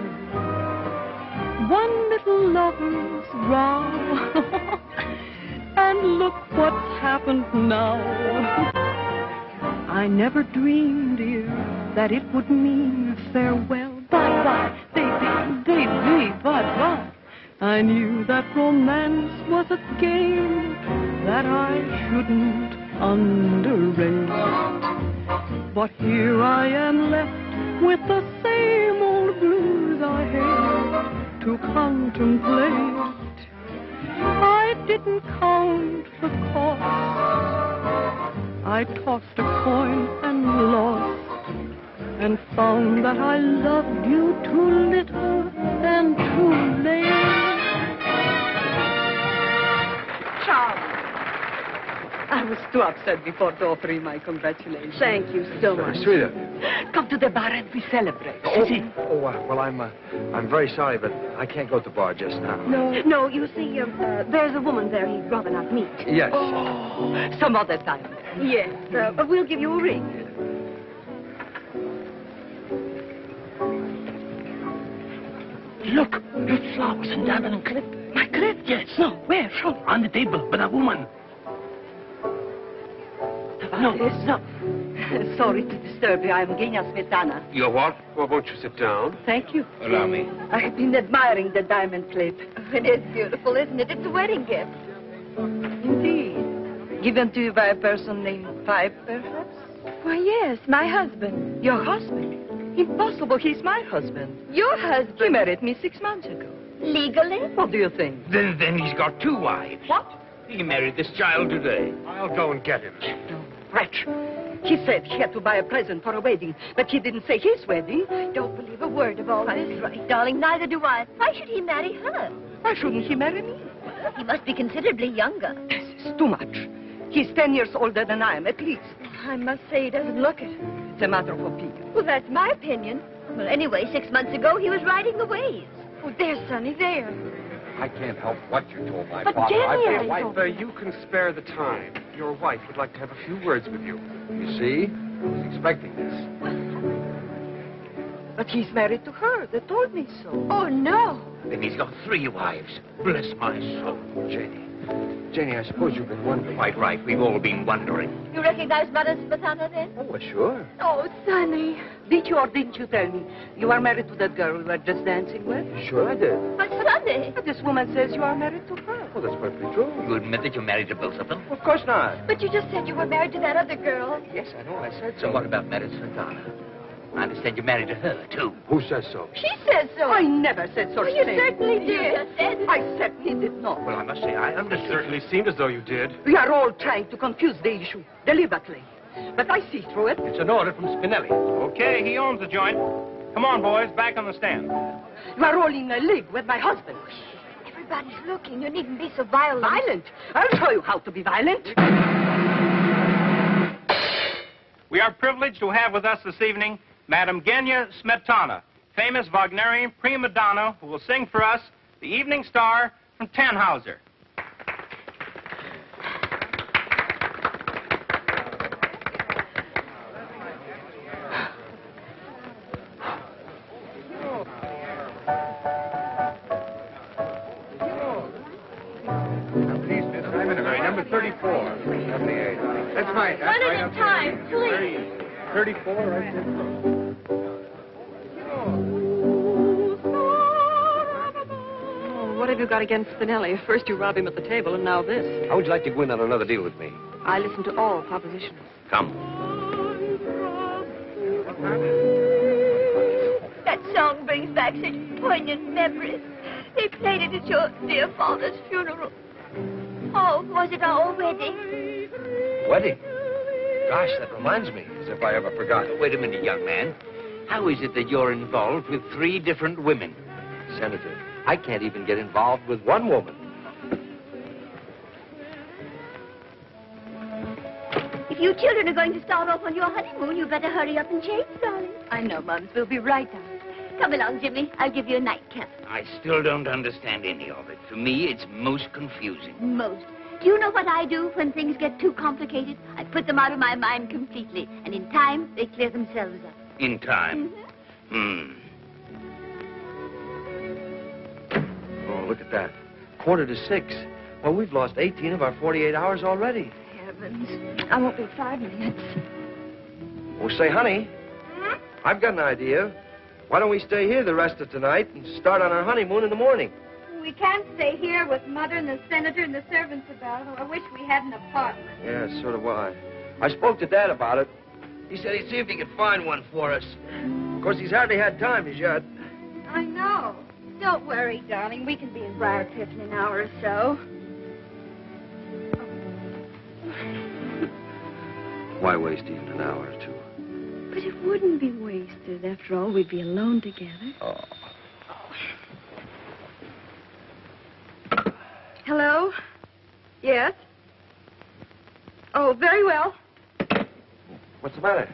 One little lover's row, and look what's happened now. I never dreamed, dear, that it would mean farewell. Bye-bye, baby, baby, bye-bye. I knew that romance was a game that I shouldn't underrate. But here I am left with the same old blues I hate to contemplate. I didn't count the cost. I tossed a coin and lost, and found that I loved you too little and too late. Charles, I was too upset before to offer you my congratulations. Thank you so much. Sweet of you. Come to the bar and we celebrate. Well, I'm very sorry, but I can't go to the bar just now. No, you see, there's a woman there he'd rather not meet. Yes. Oh, some other time. Yes, we'll give you a ring. Look, red flowers and diamond and clip. My clip? Yes. No, where? Show. On the table, but a woman. No. Sorry to disturb you. I'm Genia Smetana. You're what? Well, won't you sit down? Thank you. Allow me. I've been admiring the diamond plate. It is beautiful, isn't it? It's a wedding gift. Indeed. Given to you by a person named Pipe, perhaps? Why, yes, my husband. Your husband? Impossible. He's my husband. Your husband? He married me 6 months ago. Legally? What do you think? Then he's got 2 wives. What? He married this child today. I'll go and get him. Wretch. He said he had to buy a present for a wedding, but he didn't say his wedding. I don't believe a word of all this. Right, darling, neither do I. Why should he marry her? Why shouldn't he marry me? He must be considerably younger. This is too much. He's 10 years older than I am, at least. I must say he doesn't look it. It's a matter of opinion. Well, that's my opinion. Well, anyway, 6 months ago, he was riding the waves. Oh, there's Sonny, there. I can't help what you told my But father. Jenny, I've I wife. You can spare the time. Your wife would like to have a few words with you. You see? I was expecting this. But he's married to her. They told me so. Oh, no. Then he's got 3 wives. Bless my soul. Jenny, I suppose you've been wondering. Quite right. We've all been wondering. You recognize Mother Smetana, then? Oh, well, sure. Oh, Sonny. Did you or didn't you tell me you are married to that girl we were just dancing with? Sure I did. But, Sonny. But this woman says you are married to her. Oh, that's perfectly true. You admit that you're married to both of them? Of course not. But you just said you were married to that other girl. Yes, I know. I said So so. what about Mary Smetana? I understand you're married to her, too. Who says so? She says so. I never said such You thing. certainly did. I certainly did not. Well, I must say, I It understand. certainly seemed as though you did. We are all trying to confuse the issue deliberately. But I see through it. It's an order from Spinelli. Okay, he owns the joint. Come on, boys, back on the stand. You are all in a league with my husband. Everybody's looking. You needn't be so violent. Violent? I'll show you how to be violent. We are privileged to have with us this evening Madame Genya Smetana, famous Wagnerian prima donna who will sing for us The Evening Star from Tannhauser. Number 34. 78. That's right. That's One right. at a time, please. 34, right there. Oh, what have you got against Spinelli? First you rob him at the table, and now this. How would you like to go in on another deal with me? I listen to all propositions. Come. That song brings back such poignant memories. They played it at your dear father's funeral. Oh, was it our wedding? Wedding? Gosh, that reminds me, as if I ever forgot. Wait a minute, young man. How is it that you're involved with 3 different women? Senator, I can't even get involved with one woman. If you children are going to start off on your honeymoon, you better hurry up and change, darling. I know, Mums. We'll be right down. Come along, Jimmy. I'll give you a nightcap. I still don't understand any of it. For me, it's most confusing. Most. Do you know what I do when things get too complicated? I put them out of my mind completely, and in time, they clear themselves up. In time? Oh, look at that. 5:45. Well, we've lost 18 of our 48 hours already. Heavens. I won't be 5 minutes. Oh, say, honey, I've got an idea. Why don't we stay here the rest of tonight and start on our honeymoon in the morning? We can't stay here with Mother and the Senator and the servants about. I wish we had an apartment. Yeah, so do I. I spoke to Dad about it. He said he'd see if he could find one for us. Of course, he's hardly had time as yet. I know. Don't worry, darling. We can be in Briarcliff in an hour or so. Why waste even an hour or two? But it wouldn't be wasted. After all, we'd be alone together. Oh. Hello? Yes? Oh, very well. What's the matter?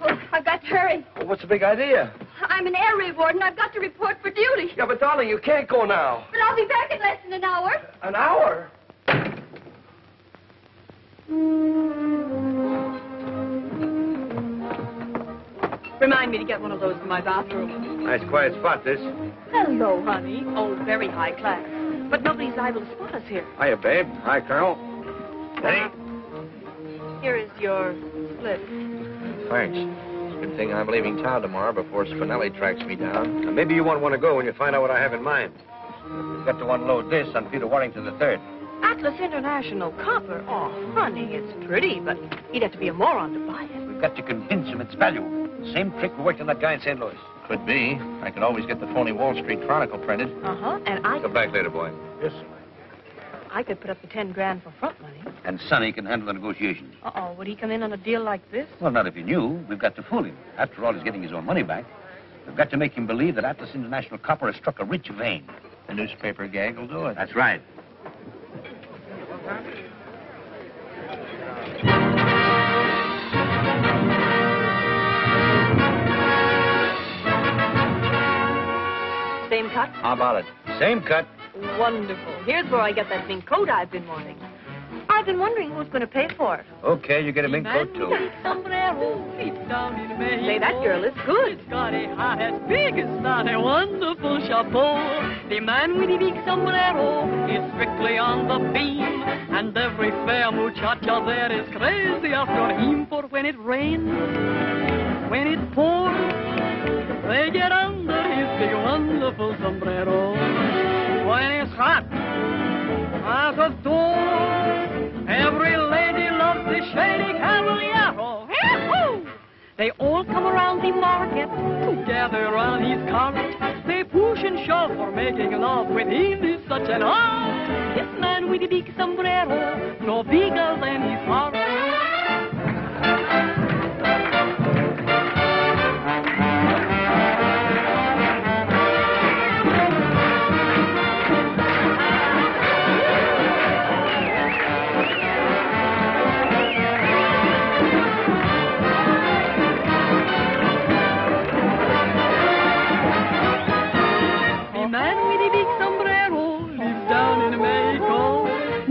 Well, I've got to hurry. Well, what's the big idea? I'm an air raid warden. I've got to report for duty. Yeah, but darling, you can't go now. But I'll be back in less than an hour. An hour? Remind me to get one of those for my bathroom. Nice quiet spot, this. Hello, honey. Oh, very high class. But nobody's liable to spot us here. Hiya, babe. Hi, Colonel. Hey. Here is your slip. Thanks. Good thing I'm leaving town tomorrow before Spinelli tracks me down. Now, maybe you won't want to go when you find out what I have in mind. We've got to unload this on Peter Warrington III. Atlas International copper. Oh, honey, it's pretty, but he'd have to be a moron to buy it. We've got to convince him it's value. Same trick we worked on that guy in St. Louis. Could be. I could always get the phony Wall Street Chronicle printed. Uh-huh, and I... Come back later, boy. Yes, sir. I could put up the 10 grand for front money. And Sonny can handle the negotiations. Uh-oh, would he come in on a deal like this? Well, not if he knew. We've got to fool him. After all, he's getting his own money back. We've got to make him believe that Atlas International Copper has struck a rich vein. The newspaper gag will do it. That's right. Same cut? How about it? Same cut. Wonderful. Here's where I get that mink coat I've been wanting. I've been wondering who's going to pay for it. Okay, you get a mink coat, too. Say, that girl is good. It's got a hat as big as that, a wonderful chapeau. The man with the big sombrero is strictly on the beam, and every fair muchacha there is crazy after him. For when it rains, when it pours, they get under his big wonderful sombrero. When it's hot as a door, every lady loves the shady caballero. Yahoo! They all come around the market to gather around his cart. They push and shove for making love with him is such an art. This man with the big sombrero, no bigger than his heart.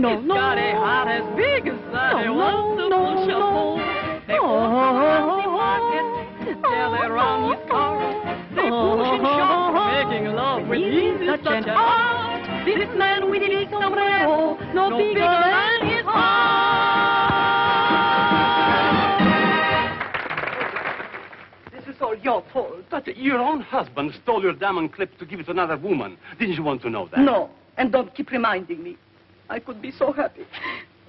He's got a heart as big as that. A wonderful chapeau. They walk around the market, gather around his car. They push and shove, making love with him is such an art. This man with a big sombrero, no bigger than his heart. This is all your fault. But your own husband stole your diamond clip to give it to another woman. Didn't you want to know that? No, and don't keep reminding me. I could be so happy.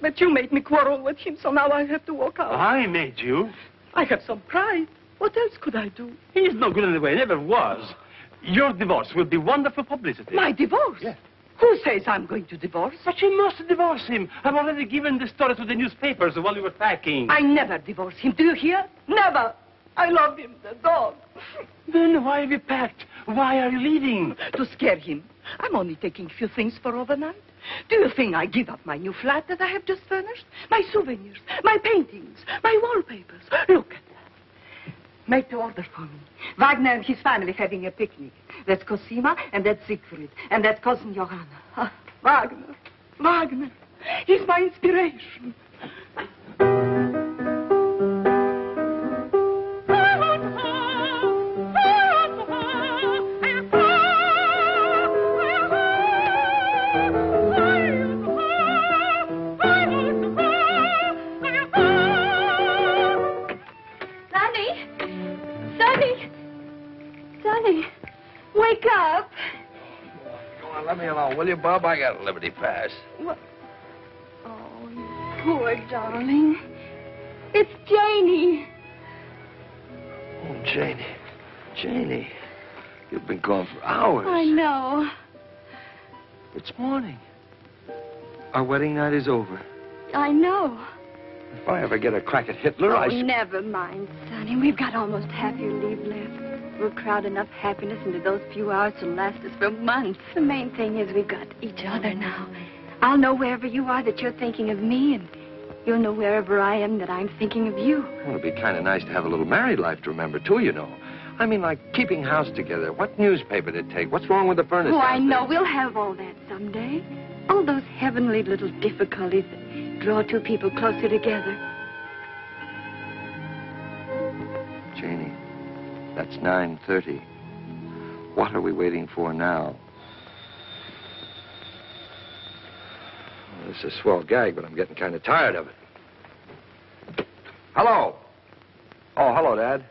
But you made me quarrel with him, so now I have to walk out. I made you. I have some pride. What else could I do? He's no good anyway, never was. Your divorce will be wonderful publicity. My divorce? Yes. Who says I'm going to divorce? But you must divorce him. I've already given the story to the newspapers while you were packing. I never divorce him. Do you hear? Never. I love him, the dog. Then why have you packed? Why are you leaving? To scare him. I'm only taking a few things for overnight. Do you think I give up my new flat that I have just furnished? My souvenirs, my paintings, my wallpapers. Look at that. Make the order for me. Wagner and his family having a picnic. That's Cosima, and that's Siegfried, and that's cousin Johanna. Ah, Wagner. Wagner. He's my inspiration. Wake up. Go on, let me alone, will you, Bub? I got a Liberty Pass. What? Oh, you poor darling. It's Janie. Oh, Janie. Janie. You've been gone for hours. I know. It's morning. Our wedding night is over. I know. If I ever get a crack at Hitler, Oh, never mind, Sonny. We've got almost half your leave left. We'll crowd enough happiness into those few hours to last us for months. The main thing is we've got each other now. I'll know wherever you are that you're thinking of me, and you'll know wherever I am that I'm thinking of you. Well, it'd be kind of nice to have a little married life to remember, too, you know. I mean, like keeping house together. What newspaper to take? What's wrong with the furnace? Oh, I know. We'll have all that someday. All those heavenly little difficulties that draw two people closer together. Janie, that's 9:30. What are we waiting for now? Well, this is a swell gag, but I'm getting kind of tired of it. Hello. Oh, hello, Dad.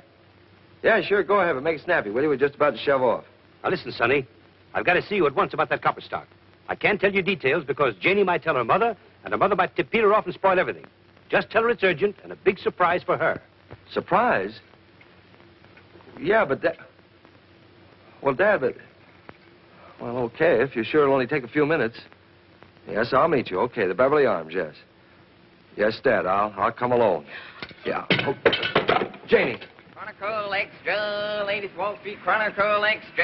Yeah, sure, go ahead, but make it snappy, will you? We're just about to shove off. Now, listen, Sonny. I've got to see you at once about that copper stock. I can't tell you details because Janie might tell her mother, and her mother might tip Peter off and spoil everything. Just tell her it's urgent and a big surprise for her. Surprise? Yeah, but that... Well, Dad, but... Well, okay, if you're sure it'll only take a few minutes. Yes, I'll meet you. Okay, the Beverly Arms, yes. Yes, Dad, I'll come alone. Yeah. Oh. Janie. Chronicle Extra, latest Wall Street Chronicle Extra,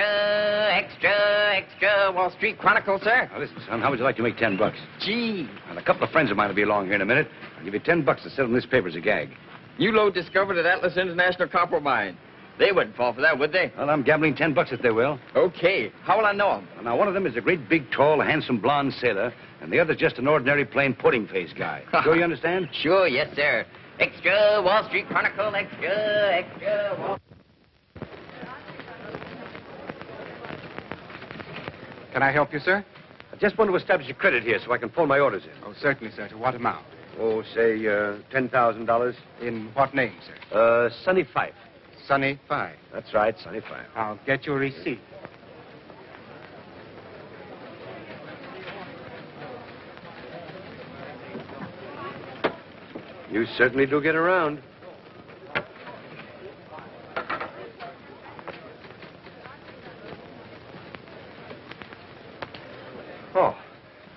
Wall Street Chronicle, sir. Now, listen, son, how would you like to make $10? Gee. And a couple of friends of mine will be along here in a minute. I'll give you $10 to sell them this paper as a gag. You load discovered at Atlas International Copper Mine. They wouldn't fall for that, would they? Well, I'm gambling $10 that they will. Okay. How will I know them? Well, now, one of them is a great, big, tall, handsome, blonde sailor, and the other's just an ordinary, plain pudding-faced guy. Sure you understand? Sure, yes, sir. Extra, Wall Street Chronicle, extra, Wall... Can I help you, sir? I just want to establish a credit here so I can phone my orders in. Oh, certainly, sir. To what amount? Oh, say, $10,000. In what name, sir? Sonny Fife. Sonny Fife. That's right, Sonny Fife. I'll get your receipt. You certainly do get around. Oh,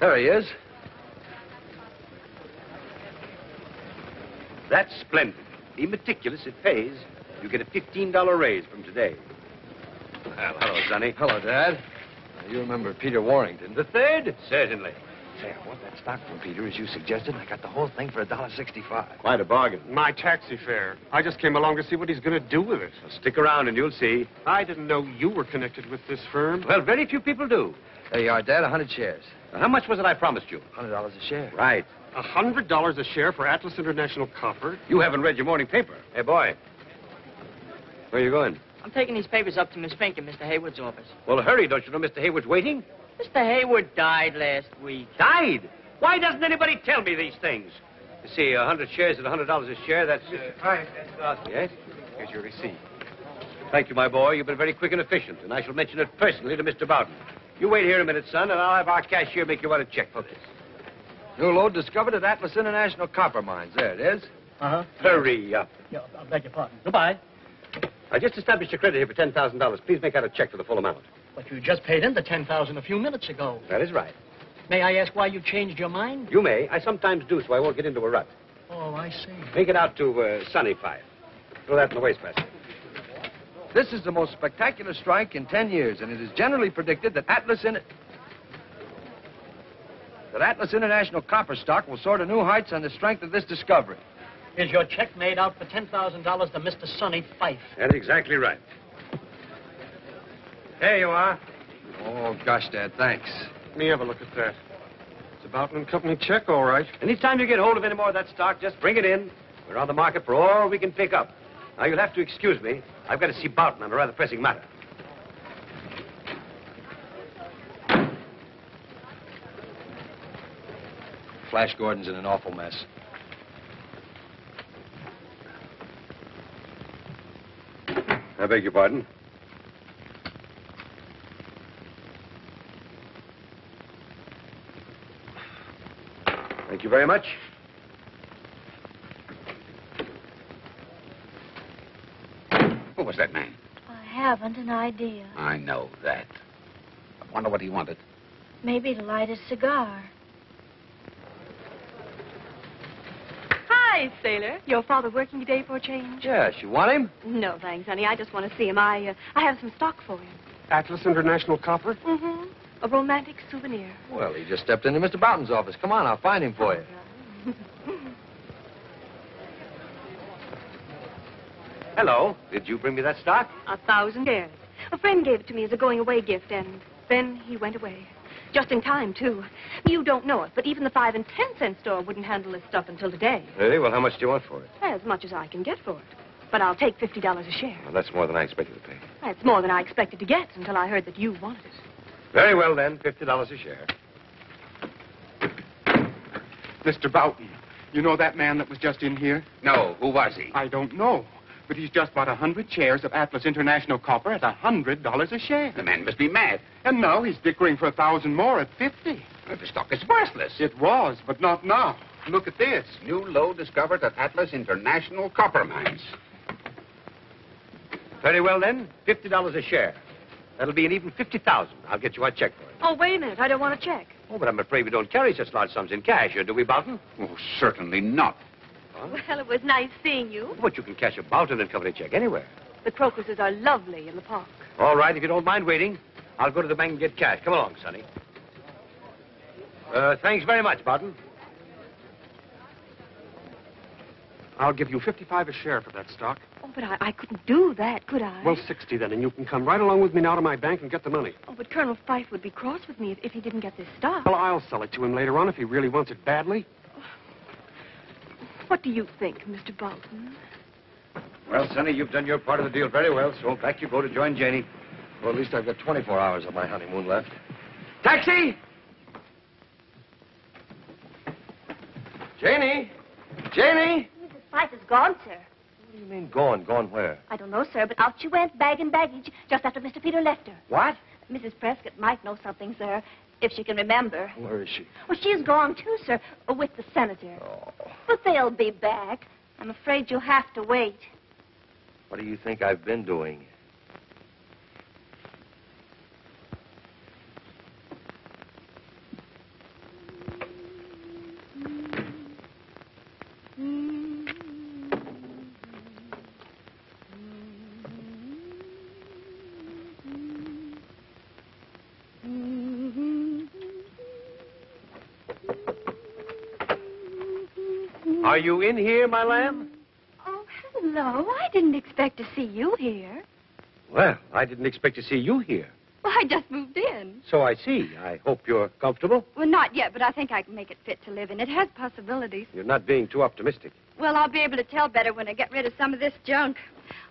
there he is. That's splendid. Be meticulous, it pays. You get a $15 raise from today. Well, hello, Sonny. Hello, Dad. You remember Peter Warrington, the third? Certainly. Say, I want that stock from Peter, as you suggested. I got the whole thing for $1.65. Quite a bargain. My taxi fare. I just came along to see what he's going to do with it. Well, stick around and you'll see. I didn't know you were connected with this firm. Well, very few people do. There you are, Dad, 100 shares. Now, how much was it I promised you? $100 a share. Right. $100 a share for Atlas International Copper? You haven't read your morning paper. Hey, boy. Where are you going? I'm taking these papers up to Miss Fink in Mr. Hayward's office. Well, hurry. Don't you know Mr. Hayward's waiting? Mr. Hayward died last week. Died? Why doesn't anybody tell me these things? You see, 100 shares at $100 a share, that's... Yes? Here's your receipt. Thank you, my boy. You've been very quick and efficient, and I shall mention it personally to Mr. Bowden. You wait here a minute, son, and I'll have our cashier make you out a check for this. New lode discovered at Atlas International Copper Mines. There it is. Uh-huh. Hurry up. Yeah, I beg your pardon. Goodbye. I just established your credit here for $10,000. Please make out a check for the full amount. But you just paid in the $10,000 a few minutes ago. That is right. May I ask why you changed your mind? You may. I sometimes do, so I won't get into a rut. Oh, I see. Make it out to Sunny 5. Throw that in the wastebasket. This is the most spectacular strike in 10 years, and it is generally predicted that Atlas International Copper Stock will soar to new heights on the strength of this discovery. Is your check made out for $10,000 to Mr. Sonny Fife? That's exactly right. There you are. Oh, gosh, Dad, thanks. Let me have a look at that. It's a Bowden & Company check, all right. Anytime you get hold of any more of that stock, just bring it in. We're on the market for all we can pick up. Now, you'll have to excuse me. I've got to see Bowden on a rather pressing matter. Flash Gordon's in an awful mess. I beg your pardon? Thank you very much. Who was that man? I haven't an idea. I know that. I wonder what he wanted. Maybe to light a cigar. Hi, Sailor. Your father working today for a change? Yes, you want him? No, thanks, honey. I just want to see him. I have some stock for him. Atlas International Copper? Mm-hmm. A romantic souvenir. Well, he just stepped into Mr. Bowden's office. Come on, I'll find him for you. Hello. Did you bring me that stock? 1,000 shares. A friend gave it to me as a going-away gift, and then he went away. Just in time, too. You don't know it, but even the 5 and 10-cent store wouldn't handle this stuff until today. Really? Well, how much do you want for it? As much as I can get for it. But I'll take $50 a share. Well, that's more than I expected to pay. That's more than I expected to get until I heard that you wanted it. Very well, then. $50 a share. Mr. Bowden, you know that man that was just in here? No. Who was he? I don't know. But he's just bought 100 shares of Atlas International Copper at $100 a share. The man must be mad. And now he's dickering for 1,000 more at 50. Well, the stock is worthless. It was, but not now. Look at this. New lode discovered at Atlas International Copper Mines. Very well, then. $50 a share. That'll be an even $50,000. I'll get you a check for it. Oh, wait a minute. I don't want a check. Oh, but I'm afraid we don't carry such large sums in cash here, do we, Bowden? Oh, certainly not. Well, it was nice seeing you. But you can cash a Bowden & Company check anywhere. The crocuses are lovely in the park. All right, if you don't mind waiting, I'll go to the bank and get cash. Come along, Sonny. Thanks very much, Bowden. I'll give you $55 a share for that stock. Oh, but I couldn't do that, could I? Well, $60 then, and you can come right along with me now to my bank and get the money. Oh, but Colonel Fife would be cross with me if he didn't get this stock. Well, I'll sell it to him later on if he really wants it badly. What do you think, Mr. Bolton? Well, Sonny, you've done your part of the deal very well, so back you go to join Janie. Well, at least I've got 24 hours of my honeymoon left. Taxi! Janie! Janie! Mrs. Fife is gone, sir. What do you mean, gone? Gone where? I don't know, sir, but out she went, bag and baggage, just after Mr. Peter left her. What? Mrs. Prescott might know something, sir, if she can remember. Where is she? Well, she's gone, too, sir, with the senator. Oh. But they'll be back. I'm afraid you'll have to wait. What do you think I've been doing? Are you in here, my lamb? Oh, hello. I didn't expect to see you here. Well, I didn't expect to see you here. Well, I just moved in. So I see. I hope you're comfortable. Well, not yet, but I think I can make it fit to live in. It has possibilities. You're not being too optimistic. Well, I'll be able to tell better when I get rid of some of this junk.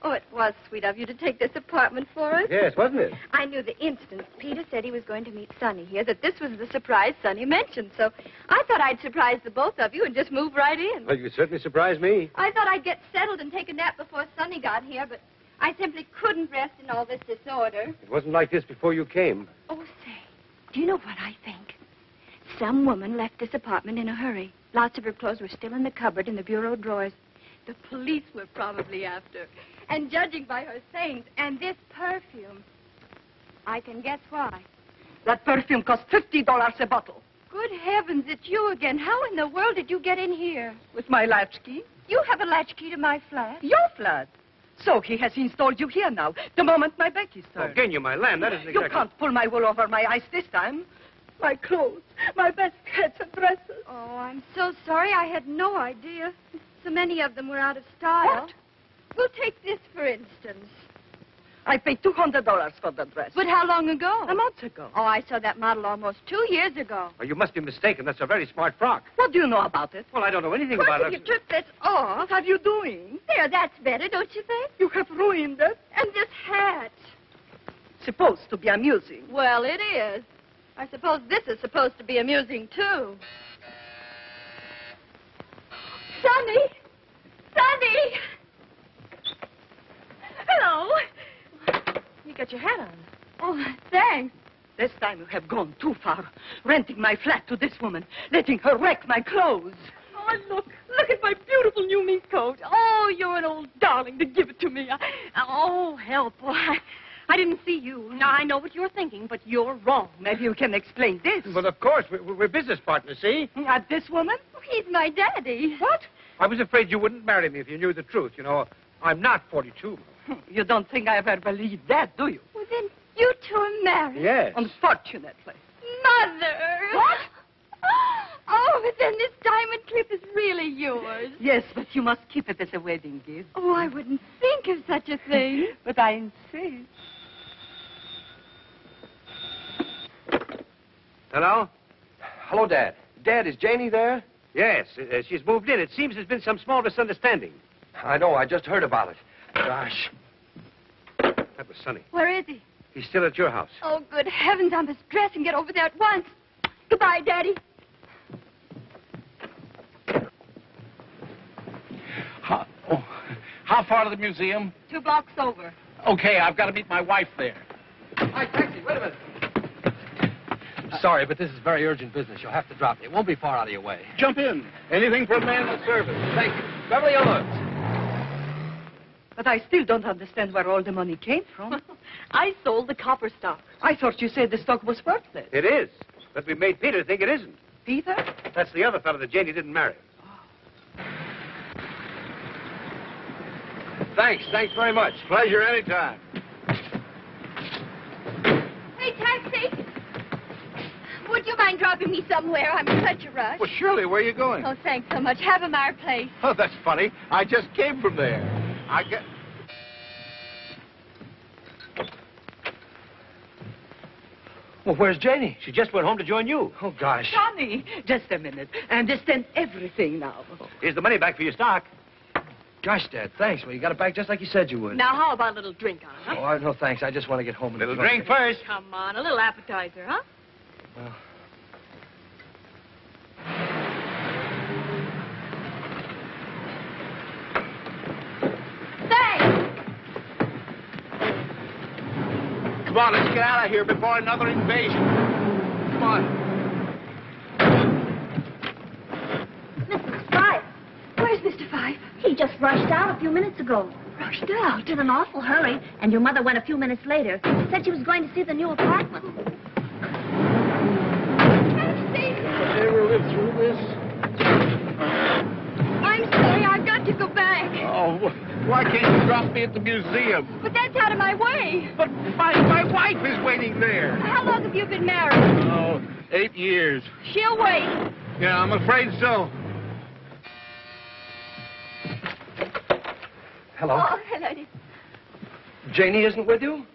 Oh, it was sweet of you to take this apartment for us. Yes, wasn't it? I knew the instant Peter said he was going to meet Sonny here that this was the surprise Sonny mentioned. So I thought I'd surprise the both of you and just move right in. Well, you certainly surprised me. I thought I'd get settled and take a nap before Sonny got here, but I simply couldn't rest in all this disorder. It wasn't like this before you came. Oh, say, do you know what I think? Some woman left this apartment in a hurry. Lots of her clothes were still in the cupboard in the bureau drawers. The police were probably after. And judging by her sayings and this perfume, I can guess why. That perfume cost $50 a bottle. Good heavens, it's you again. How in the world did you get in here? With my latchkey. You have a latchkey to my flat. Your flat. So he has installed you here now, the moment my back is turned. Oh, Genya, my lamb, that isn't exactly... You can't pull my wool over my eyes this time. My clothes, my best hats and dresses. Oh, I'm so sorry. I had no idea. So many of them were out of style. What? We'll take this, for instance. I paid $200 for the dress. But how long ago? A month ago. Oh, I saw that model almost 2 years ago. Oh, you must be mistaken. That's a very smart frock. What do you know about it? Well, I don't know anything Of course, about if it. you took this off... What are you doing? There, that's better, don't you think? You have ruined it. And this hat. Supposed to be amusing. Well, it is. I suppose this is supposed to be amusing, too. Sonny! Sonny! Hello. You got your hat on. Oh, thanks. This time you have gone too far. Renting my flat to this woman. Letting her wreck my clothes. Oh, look at my beautiful new mink coat. Oh, you're an old darling to give it to me. Oh, help. Oh, I didn't see you. Now, I know what you're thinking, but you're wrong. Maybe you can explain this. Well, of course. We're business partners, see? This woman? He's my daddy. What? I was afraid you wouldn't marry me if you knew the truth. You know, I'm not 42. You don't think I ever believed that, do you? Well, then you two are married. Yes. Unfortunately. Mother! What? Oh, but then this diamond clip is really yours. Yes, but you must keep it as a wedding gift. Oh, I wouldn't think of such a thing. But I insist. Hello? Hello, Dad. Dad, is Janie there? Yes, she's moved in. It seems there's been some small misunderstanding. I know. I just heard about it. Gosh. That was Sonny. Where is he? He's still at your house. Oh, good heavens, I must dress and get over there at once. Goodbye, Daddy. How far to the museum? 2 blocks over. Okay, I've got to meet my wife there. Hi, taxi. Wait a minute. Sorry, but this is very urgent business. You'll have to drop me. It won't be far out of your way. Jump in. Anything for a man in the service. Thank you. Beverly Hills. But I still don't understand where all the money came from. I sold the copper stock. I thought you said the stock was worthless. It is. But we made Peter think it isn't. Peter? That's the other fellow that Janie didn't marry. Thanks. Thanks very much. Pleasure anytime. Hey, taxi. Would you mind dropping me somewhere? I'm in such a rush. Well, Shirley, where are you going? Oh, thanks so much. Havemeyer Place. Oh, that's funny. I just came from there. I get... Well, where's Janie? She just went home to join you. Oh, gosh. Sonny, just a minute. I understand everything now. Here's the money back for your stock. Gosh, Dad, thanks. Well, you got it back just like you said you would. Now, how about a little drink on it, huh? Oh, no, thanks. I just want to get home and... Little enjoy drink it. first. Come on, a little appetizer, huh? Well, Come on, let's get out of here before another invasion. Come on. Mr. Fife. Where's Mr. Fife? He just rushed out a few minutes ago. Rushed out? In an awful hurry. And your mother went a few minutes later. Said she was going to see the new apartment. Ever live through this? I'm sorry. I've got to go back. Oh, why can't you drop must be at the museum. But that's out of my way. But my wife is waiting there. How long have you been married? Oh, 8 years. She'll wait. Yeah, I'm afraid so. Hello. Oh, hello, dear. Janie isn't with you?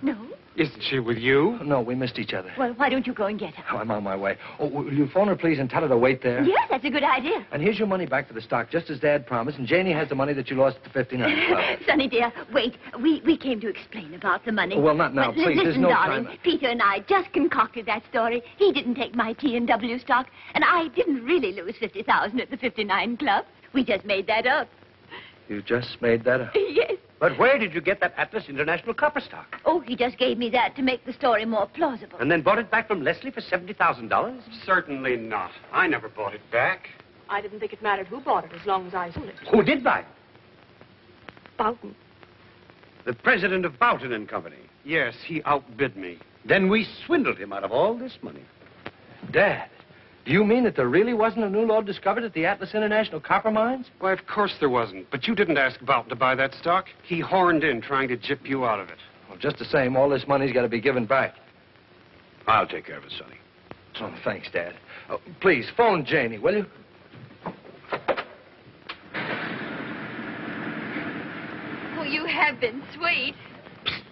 No? Isn't she with you? No, we missed each other. Well, why don't you go and get her? Oh, I'm on my way. Oh, will you phone her, please, and tell her to wait there? Yes, that's a good idea. And here's your money back for the stock, just as Dad promised. And Janie has the money that you lost at the 59 Club. Sonny, dear, wait. We came to explain about the money. Well, not now, But please. There's listen, no darling, time. Peter and I just concocted that story. He didn't take my T&W stock, and I didn't really lose 50,000 at the 59 Club. We just made that up. You just made that up. Yes. But where did you get that Atlas International copper stock? Oh, he just gave me that to make the story more plausible. And then bought it back from Leslie for $70,000? Certainly not. I never bought it back. I didn't think it mattered who bought it as long as I sold it. Who did buy it? Boughton. The president of Boughton and Company. Yes, he outbid me. Then we swindled him out of all this money. Dad, do you mean that there really wasn't a new lode discovered at the Atlas International Copper Mines? Why, of course there wasn't. But you didn't ask Boughton to buy that stock. He horned in trying to gyp you out of it. Well, just the same, all this money's got to be given back. I'll take care of it, Sonny. Oh, thanks, Dad. Oh, please, phone Janie, will you? Oh, you have been sweet.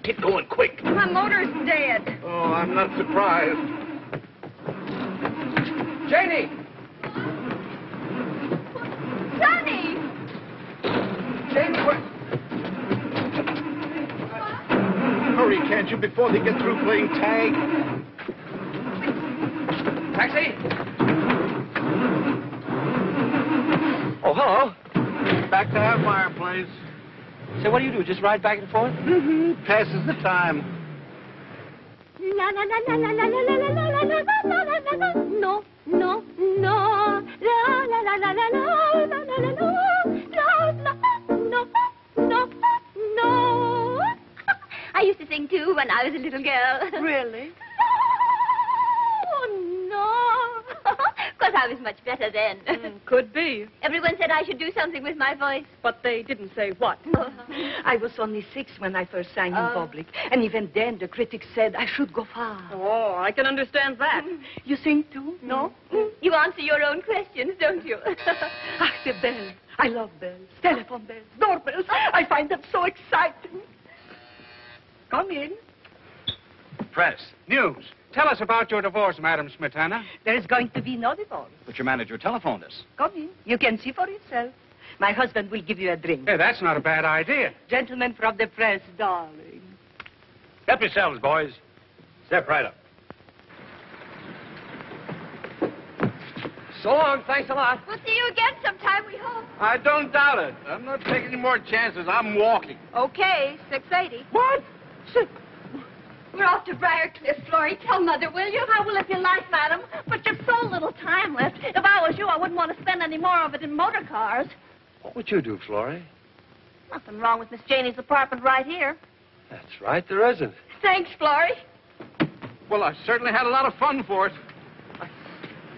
Get going quick. My motor's dead. Oh, I'm not surprised. Janie! Sonny! Janie, what? Hurry, can't you, before they get through playing tag? Taxi! Oh, hello. Back to Hellfire, please. So what do you do, just ride back and forth? Mm-hmm. Passes the time. La la la la la la la la la la la la la la la. No, no, no. La la la la la la la la la la. No, no, no. I used to sing too when I was a little girl. Really? Oh, no. Because I was much better then. Could be. Everyone said I should do something with my voice. But they didn't say what. I was only 6 when I first sang in public. And even then, the critics said I should go far. Oh, I can understand that. You sing too? No? You answer your own questions, don't you? Ah, the bells. I love bells. Telephone bells. Doorbells. I find them so exciting. Come in. Press. News. Tell us about your divorce, Madam Smetana. There's going to be no divorce. But your manager telephoned us. Come in. You can see for yourself. My husband will give you a drink. Hey, that's not a bad idea. Gentlemen from the press, darling. Help yourselves, boys. Step right up. So long, thanks a lot. We'll see you again sometime, we hope. I don't doubt it. I'm not taking any more chances. I'm walking. Okay, 6:80. What? We're off to Briarcliff, Florrie. Tell Mother, will you? I will if you like, madam. But there's so little time left. If I was you, I wouldn't want to spend any more of it in motor cars. What would you do, Florrie? Nothing wrong with Miss Janie's apartment right here. That's right, there isn't. Thanks, Florrie. Well, I certainly had a lot of fun for it.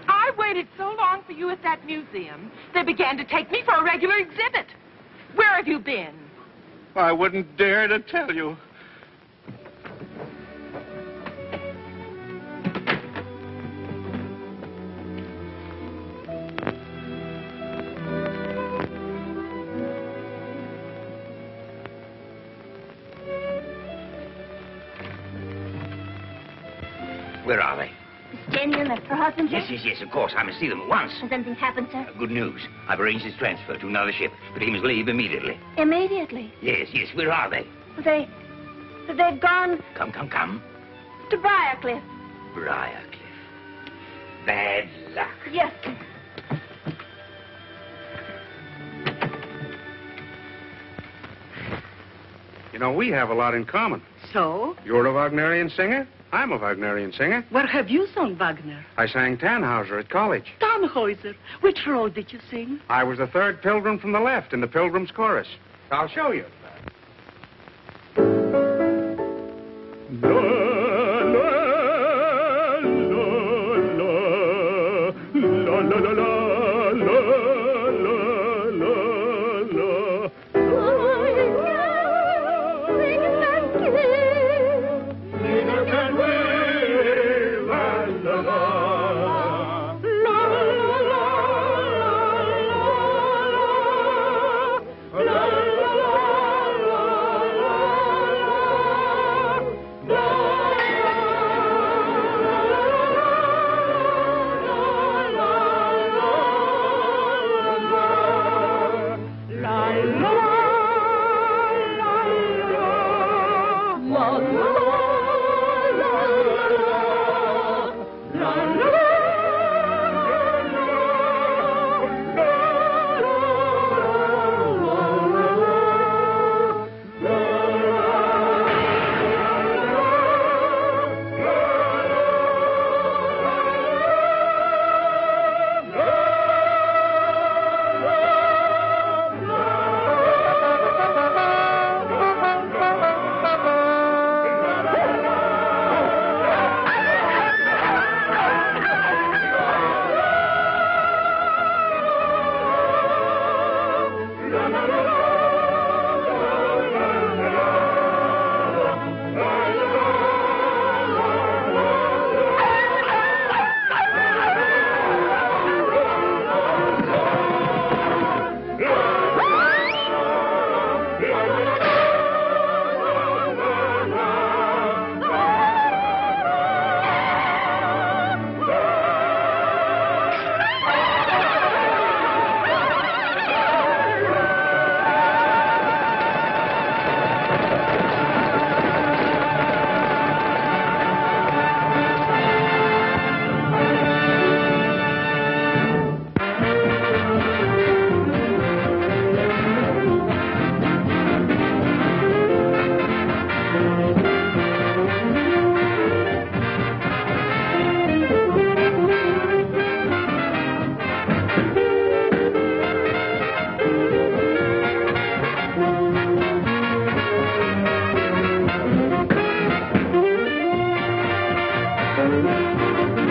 I waited so long for you at that museum, they began to take me for a regular exhibit. Where have you been? I wouldn't dare to tell you. Where are they? Miss Janie left her husband here? Yes, of course. I must see them at once. Has anything happened, sir? Good news. I've arranged his transfer to another ship, but he must leave immediately. Immediately? Yes. Where are they? They've gone... Come. to Briarcliff. Briarcliff. Bad luck. Yes, sir. You know, we have a lot in common. So? You're a Wagnerian singer. I'm a Wagnerian singer. Where have you sung Wagner? I sang Tannhauser at college. Tannhäuser. Which role did you sing? I was the third pilgrim from the left in the Pilgrim's Chorus. I'll show you. Thank you.